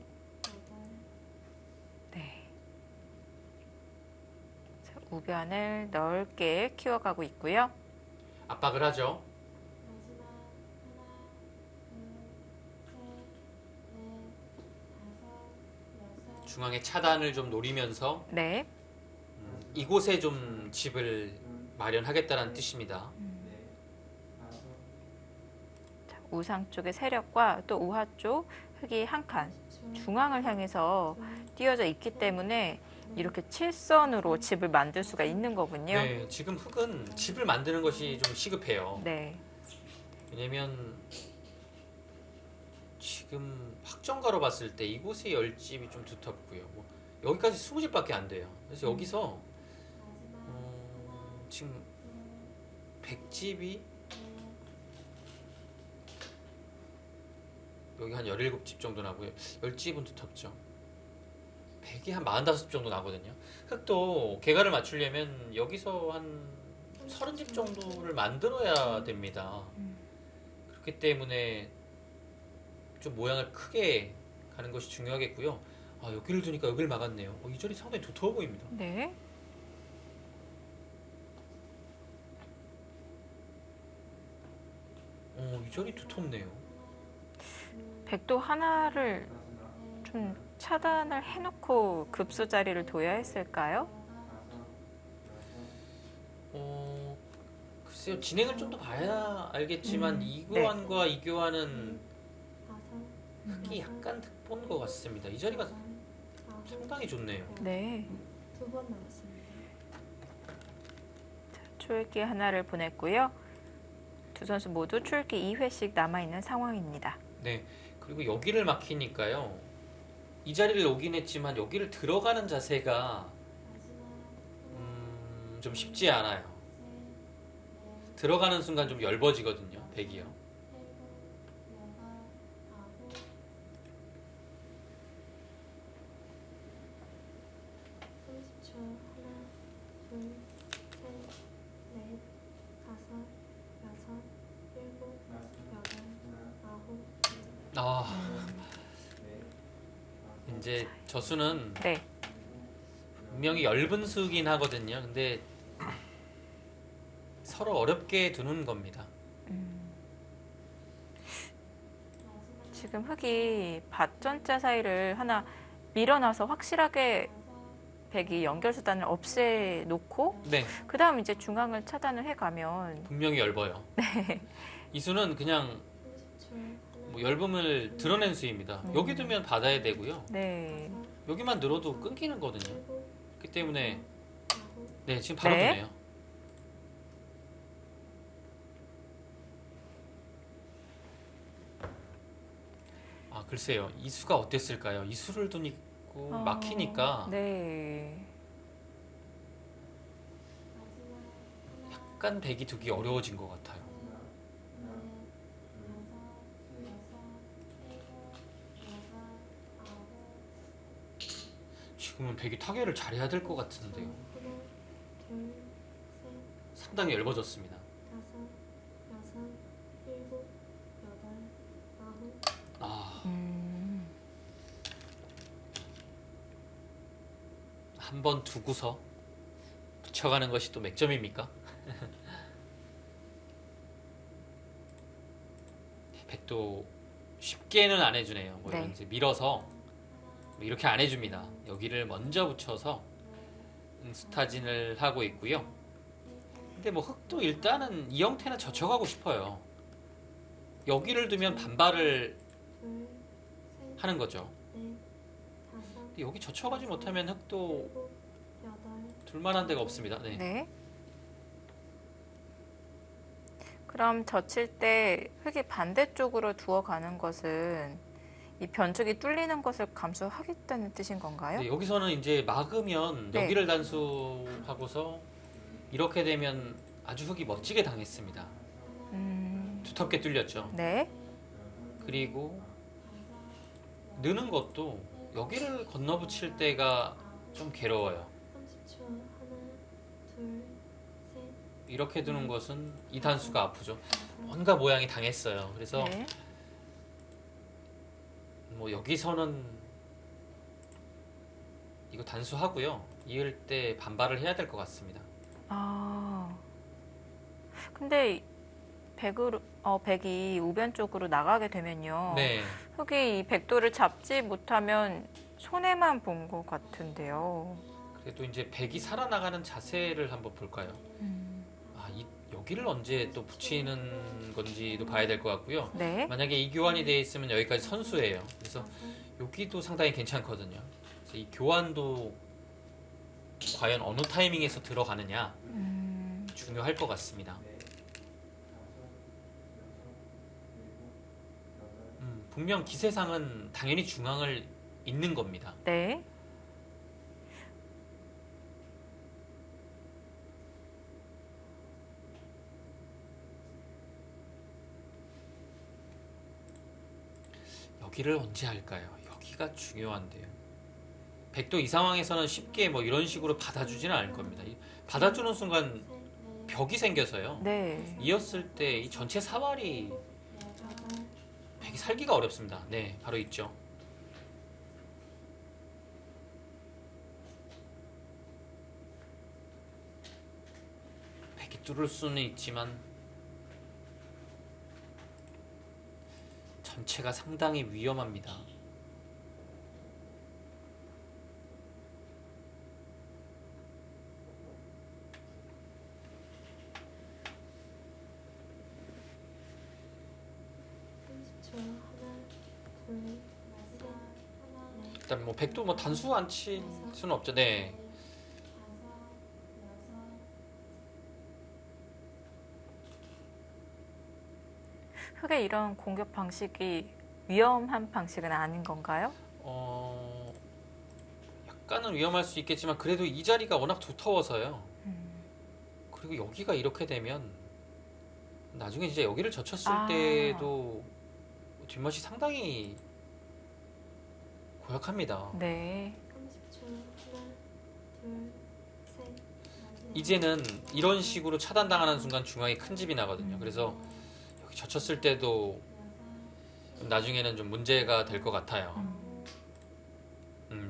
여덟. 네. 자, 우변을 넓게 키워가고 있고요. 압박을 하죠. 마지막 하나, 둘, 셋, 넷, 다섯, 여섯. 중앙의 차단을 좀 노리면서 네. 이곳에 좀 집을 마련하겠다는 뜻입니다. 자, 우상 쪽의 세력과 또 우하 쪽 흙이 한 칸 중앙을 향해서 띄어져 있기 때문에 이렇게 칠선으로 집을 만들 수가 있는 거군요. 네, 지금 흙은 집을 만드는 것이 좀 시급해요. 네. 왜냐면 지금 확정가로 봤을 때 이곳의 열집이 좀 두텁고요. 뭐 여기까지 20집밖에 안 돼요. 그래서 여기서 지금 100집이 여기 한 17집 정도 나고요. 10집은 두텁죠. 100이 한 45집 정도 나거든요. 흙도 개가를 맞추려면 여기서 한 30집 정도를 만들어야 됩니다. 그렇기 때문에 좀 모양을 크게 가는 것이 중요하겠고요. 아, 여기를 두니까 여기를 막았네요. 이 절이 상당히 두터워 보입니다. 네. 이 절이 두텁네요. 백도 하나를 좀 차단을 해놓고 급소 자리를 둬야 했을까요? 글쎄요. 진행을 좀 더 봐야 알겠지만 이 네. 교환과 이 교환은 다섯, 흙이 약간 득본 것 같습니다. 이 자리가 아홉. 상당히 좋네요. 네. 두 번 남았습니다. 초읽기 하나를 보냈고요. 두 선수 모두 초읽기 2회씩 남아있는 상황입니다. 네. 그리고 여기를 막히니까요. 이 자리를 오긴 했지만 여기를 들어가는 자세가 마지막 좀 쉽지 않아요. 셋, 넷, 들어가는 순간 좀 얇아지거든요. 백이요. 일곱, 여덟, 아홉. 30초. 하나, 둘, 셋, 넷, 다섯, 여섯, 일곱, 여덟, 아홉. 아, 이제 저수는 네. 분명히 엷은 수긴 하거든요. 근데 서로 어렵게 두는 겁니다. 지금 흙이 밭전자 사이를 하나 밀어놔서 확실하게 백이 연결수단을 없애놓고 네, 그 다음 이제 중앙을 차단을 해가면 분명히 엷어요. 이 수는 그냥 30초. 하나, 뭐 엷음을 드러낸 수입니다. 여기 두면 받아야 되고요. 네. 다섯, 여기만 늘어도 끊기는 거든요. 일곱, 그렇기 때문에 아홉. 네, 지금 바로 네. 두네요. 아, 글쎄요, 이 수가 어땠을까요? 이 수를 두고 막히니까 네. 약간 백이 두기 어려워진 것 같아요. 지금은 백이 타결을 잘해야 될 것 같은데요. 하나, 둘, 셋, 상당히 얇아졌습니다. 다섯, 여섯, 일곱, 여덟, 아홉. 아, 한 번 두고서 붙여가는 것이 또 맥점입니까? 백도 쉽게는 안 해주네요. 뭐 네. 이제 밀어서 뭐 이렇게 안 해줍니다. 여기를 먼저 붙여서 스타진을 하고 있고요. 근데 뭐 흑도 일단은 이 형태는 젖혀가고 싶어요. 여기를 두면 반발을 둘, 셋, 하는 거죠. 넷, 다섯, 근데 여기 젖혀가지 못하면 흑도 일곱, 여덟. 둘만한 데가 없습니다. 네. 네. 그럼 젖힐 때 흙이 반대쪽으로 두어가는 것은 이 변축이 뚫리는 것을 감수하겠다는 뜻인 건가요? 네, 여기서는 이제 막으면 네. 여기를 단수하고서 이렇게 되면 아주 흙이 멋지게 당했습니다. 두텁게 뚫렸죠. 네. 그리고 느는 것도 여기를 건너붙일 때가 좀 괴로워요. 30초. 하나, 둘, 셋, 이렇게 두는 것은 이 단수가 아프죠. 뭔가 모양이 당했어요. 그래서 네. 뭐 여기서는 이거 단수하고요. 이을 때 반발을 해야 될 것 같습니다. 아. 근데 백이 우변 쪽으로 나가게 되면요. 네. 흙이 이 백도를 잡지 못하면 손해만 본 것 같은데요. 그래도 이제 백이 살아나가는 자세를 한번 볼까요? 아, 여기를 언제 또 붙이는 건지도 봐야 될 것 같고요. 네. 만약에 이 교환이 되어 있으면 여기까지 선수예요. 그래서 여기도 상당히 괜찮거든요. 그래서 이 교환도 과연 어느 타이밍에서 들어가느냐 중요할 것 같습니다. 분명 기세상은 당연히 중앙을 잇는 겁니다. 네. 여기를 언제 할까요? 여기가 중요한데요. 백도 이 상황에서는 쉽게 뭐 이런 식으로 받아주지는 않을 겁니다. 받아주는 순간 벽이 생겨서요. 네. 이었을 때 이 전체 사활이 백이 살기가 어렵습니다. 네, 바로 있죠. 백이 뚫을 수는 있지만 전체가 상당히 위험합니다. 일단 뭐 백도 뭐 단수 안 칠 수는 없죠. 네. 흙의 이런 공격 방식이 위험한 방식은 아닌 건가요? 약간은 위험할 수 있겠지만 그래도 이 자리가 워낙 두터워서요. 그리고 여기가 이렇게 되면 나중에 이제 여기를 젖혔을 때도 뒷맛이 상당히 고약합니다. 네. 30초. 하나, 둘, 셋. 이제는 이런 식으로 차단당하는 순간 중앙에 큰 집이 나거든요. 그래서 여기 젖혔을 때도 나중에는 좀 문제가 될 것 같아요.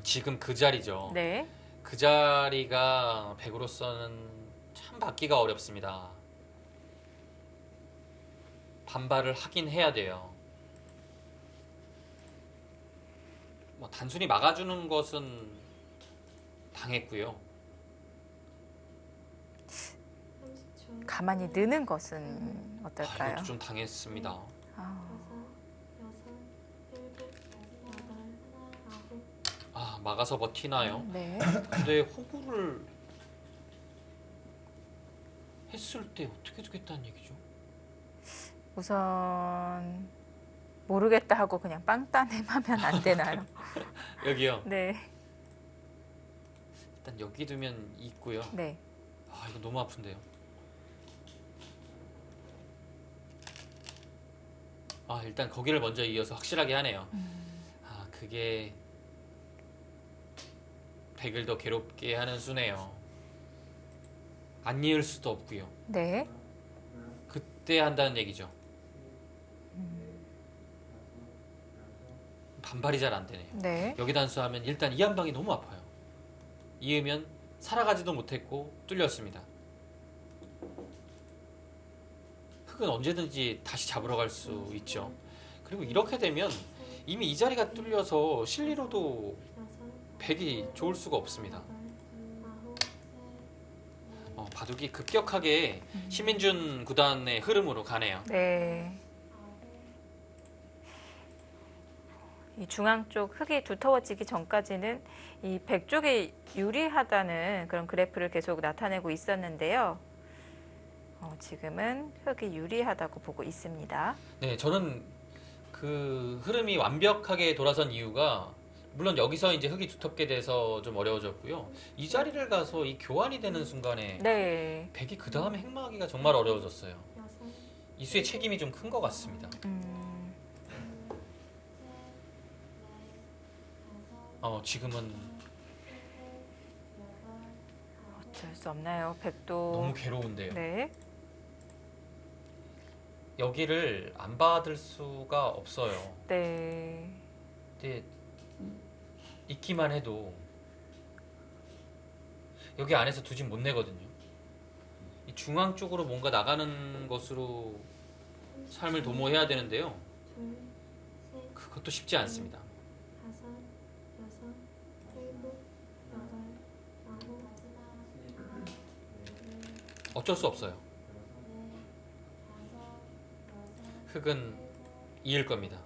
지금 그 자리죠. 네. 그 자리가 백으로서는 참 받기가 어렵습니다. 반발을 하긴 해야 돼요. 뭐 단순히 막아주는 것은 당했고요. 30초. 가만히 느는 것은 어떨까요? 이것도 좀 당했습니다. 아, 다섯, 여섯, 일곱, 여덟, 아홉. 아, 막아서 버티나요? 네. 근데 호구를 했을 때 어떻게 두겠다는 얘기죠? 우선 모르겠다 하고 그냥 빵따냄 하면 안 되나요? 여기요. 네. 일단 여기 두면 있고요. 네. 아, 이거 너무 아픈데요. 아, 일단 거기를 먼저 이어서 확실하게 하네요. 아, 그게 백을 더 괴롭게 하는 수네요. 안 이을 수도 없고요. 네. 그때 한다는 얘기죠. 반발이 잘 안 되네요. 네. 여기 단수하면 일단 이 한 방이 너무 아파요. 이으면 살아가지도 못했고 뚫렸습니다. 흙은 언제든지 다시 잡으러 갈 수 있죠. 그리고 이렇게 되면 이미 이 자리가 뚫려서 실리로도 백이 좋을 수가 없습니다. 바둑이 급격하게 심인준 구단의 흐름으로 가네요. 네. 이 중앙 쪽 흙이 두터워지기 전까지는 이 백 쪽이 유리하다는 그런 그래프를 계속 나타내고 있었는데요. 지금은 흙이 유리하다고 보고 있습니다. 네, 저는 그 흐름이 완벽하게 돌아선 이유가 물론 여기서 이제 흙이 두텁게 돼서 좀 어려워졌고요. 이 자리를 가서 이 교환이 되는 순간에 네. 백이 그 다음에 행마하기가 정말 어려워졌어요. 이수의 책임이 좀 큰 것 같습니다. 지금은 어쩔 수 없나요? 백도 너무 괴로운데요. 네. 여기를 안 받을 수가 없어요. 네. 근데 있기만 해도 여기 안에서 두진 못 내거든요. 이 중앙 쪽으로 뭔가 나가는 것으로 삶을 도모해야 되는데요. 그것도 쉽지 않습니다. 어쩔 수 없어요. 흙은 이을 겁니다.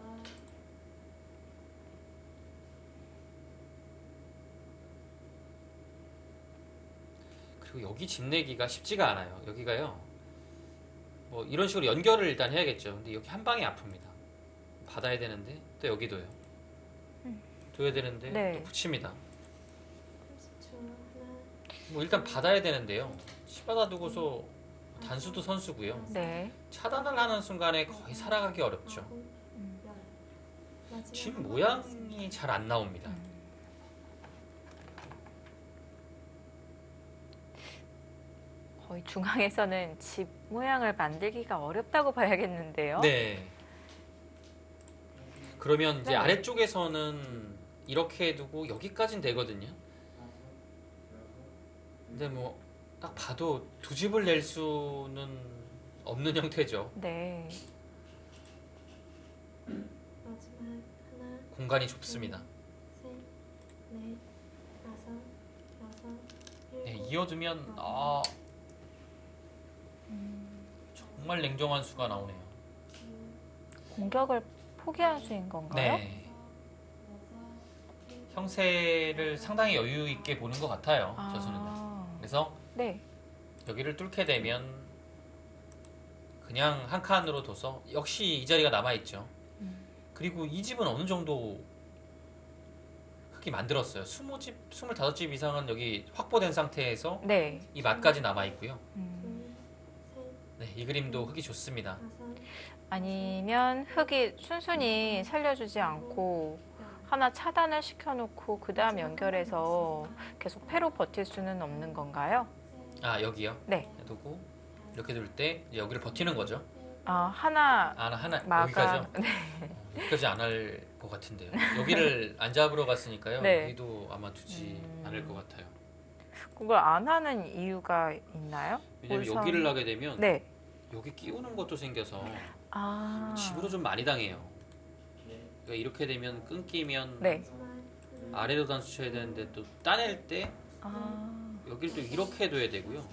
그리고 여기 집 내기가 쉽지가 않아요. 여기가요. 뭐 이런 식으로 연결을 일단 해야겠죠. 근데 여기 한 방에 아픕니다. 받아야 되는데 또 여기도요. 둬야 되는데 네. 또 붙입니다. 뭐 일단 받아야 되는데요. 치받아 두고서 단수도 선수고요. 네. 차단을 하는 순간에 거의 살아가기 어렵죠. 집 모양이 잘 안 나옵니다. 거의 중앙에서는 집 모양을 만들기가 어렵다고 봐야겠는데요. 네. 그러면 이제 네. 아래쪽에서는 이렇게 두고 여기까지는 되거든요. 근데 뭐 딱 봐도 두 집을 낼 수는 없는 형태죠. 네. 공간이 좁습니다. 네, 이어두면 정말 냉정한 수가 나오네요. 공격을 포기한 수인 건가요? 네. 형세를 상당히 여유 있게 보는 것 같아요. 저 수는요. 그래서 네. 여기를 뚫게 되면 그냥 한 칸으로 둬서 역시 이 자리가 남아있죠. 그리고 이 집은 어느 정도 흙이 만들었어요. 20집, 25집 이상은 여기 확보된 상태에서 네. 이 맛까지 남아있고요. 음. 네, 이 그림도 흙이 좋습니다. 아니면 흙이 순순히 살려주지 않고 하나 차단을 시켜놓고 그 다음 연결해서 계속 패로 버틸 수는 없는 건가요? 아, 여기요? 네. 두고 이렇게 둘 때 여기를 버티는 거죠. 하나 하나 마가 여기까지요? 네. 여기까지 안 할 것 같은데요. 여기를 안 잡으러 갔으니까요. 네. 여기도 아마 두지 않을 것 같아요. 그걸 안 하는 이유가 있나요? 왜냐면 우선- 여기를 하게 되면 네. 여기 끼우는 것도 생겨서 아. 집으로 좀 많이 당해요. 그러니까 이렇게 되면 끊기면 네. 아래로 단수 쳐야 되는데 또 따낼 때 아. 여기를 또 이렇게 둬야 되고요.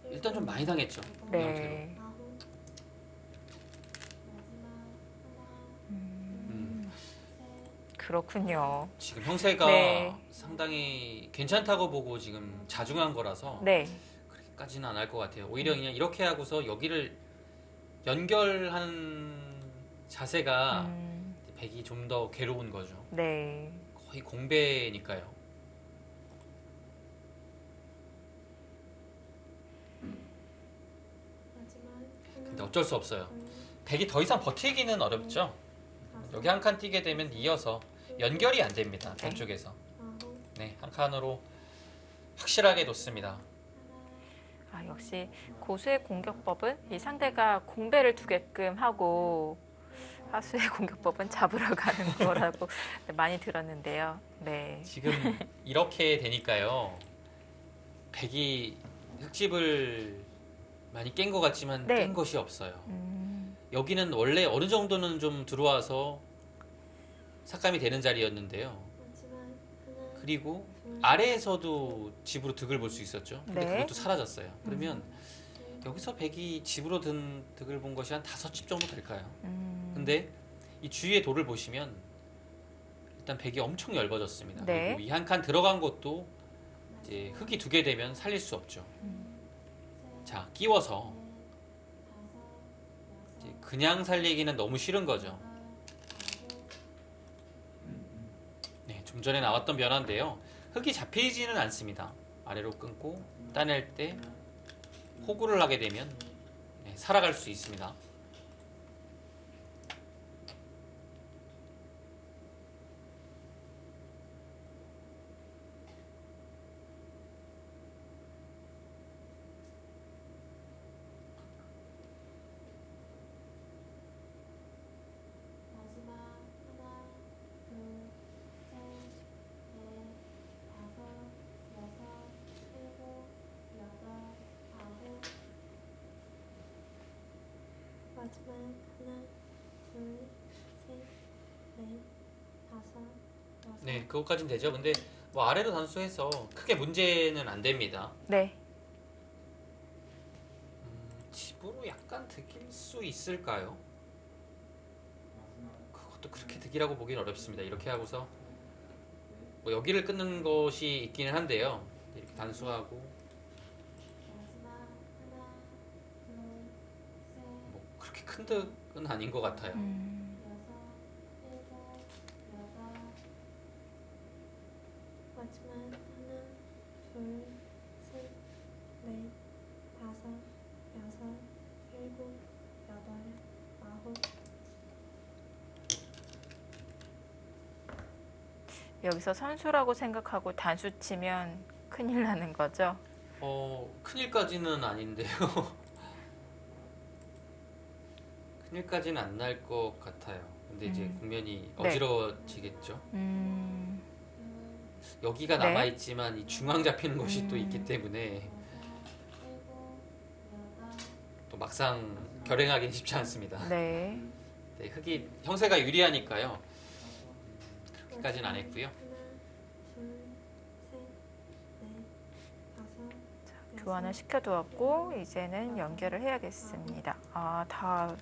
일단 좀 많이 당했죠. 이 형태로. 네. 그렇군요. 지금 형세가 네. 상당히 괜찮다고 보고 지금 자중한 거라서 네. 그렇게까지는 안 할 것 같아요. 오히려 그냥 이렇게 하고서 여기를 연결하는 자세가 백이 좀 더 괴로운 거죠. 네. 거의 공배니까요. 마지막 근데 하나, 어쩔 수 없어요. 둘, 백이 더 이상 버티기는 어렵죠. 다섯, 여기 한 칸 뛰게 되면 이어서 연결이 안 됩니다. 네. 왼쪽에서. 아홉, 네, 한 칸으로 확실하게 놓습니다. 아, 역시 고수의 공격법은 이 상대가 공배를 두게끔 하고 하수의 공격법은 잡으러 가는 거라고 많이 들었는데요. 네. 지금 이렇게 되니까요. 백이 흙집을 많이 깬 것 같지만 네. 깬 것이 없어요. 음, 여기는 원래 어느 정도는 좀 들어와서 삭감이 되는 자리였는데요. 마지막 하나, 그리고 둘, 아래에서도 집으로 득을 볼 수 있었죠. 근데 네. 그것도 사라졌어요. 그러면 셋, 여기서 백이 집으로 든 득을 본 것이 한 5집 정도 될까요? 근데 근데 이 주위의 돌을 보시면 일단 백이 엄청 넓어졌습니다. 네. 그리고 이 한 칸 들어간 것도 이제 흙이 2개 되면 살릴 수 없죠. 자, 끼워서 이제 그냥 살리기는 너무 싫은 거죠. 네, 좀 전에 나왔던 변화인데요. 흙이 잡히지는 않습니다. 아래로 끊고 따낼 때 호구를 하게 되면 네, 살아갈 수 있습니다. 마지막 하나, 둘, 셋, 넷, 다섯, 여섯, 일곱, 여덟, 아홉. 마지막 하나, 둘, 셋, 넷, 다섯, 여섯. 네, 그것까지는 되죠. 근데 뭐 아래로 단수해서 크게 문제는 안 됩니다. 네. 집으로 약간 득일 수 있을까요? 그것도 그렇게 득이라고 보기는 어렵습니다. 이렇게 하고서 뭐 여기를 끊는 것이 있기는 한데요. 이렇게 단수하고 마지막 하나, 둘, 셋, 뭐 그렇게 큰 득은 아닌 것 같아요. 여섯, 일곱, 여덟. 마지막 하나, 둘, 셋, 넷, 다섯, 여섯, 일곱, 여덟, 아홉. 여기서 선수라고 생각하고 단수 치면 큰일 나는 거죠. 큰일까지는 아닌데요. 큰일까지는 안 날 것 같아요. 근데 이제 국면이 네. 어지러워지겠죠. 여기가 네. 남아있지만 이 중앙 잡히는 것이 또 있기 때문에 일곱, 여덟. 또 막상 결행하기는 쉽지 않습니다. 네. 네, 흙이 형세가 유리하니까요. 그렇게까지는 안 했고요. 하나, 둘, 셋, 넷, 다섯. 교환을 시켜두었고 이제는 연결을 해야겠습니다. 아, 다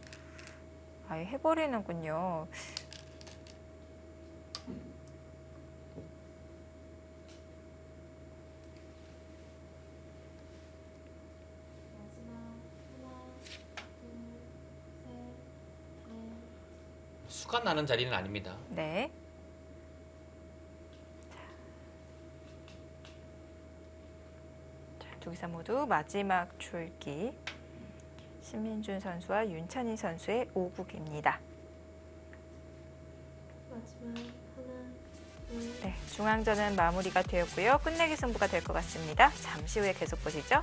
아예 해버리는군요. 마지막 하나, 둘, 셋, 넷. 수가 나는 자리는 아닙니다. 네. 자, 두 기사 모두 마지막 줄기. 신민준 선수와 윤찬희 선수의 5국입니다. 마지막 하나, 둘. 네, 중앙전은 마무리가 되었고요. 끝내기 승부가 될 것 같습니다. 잠시 후에 계속 보시죠.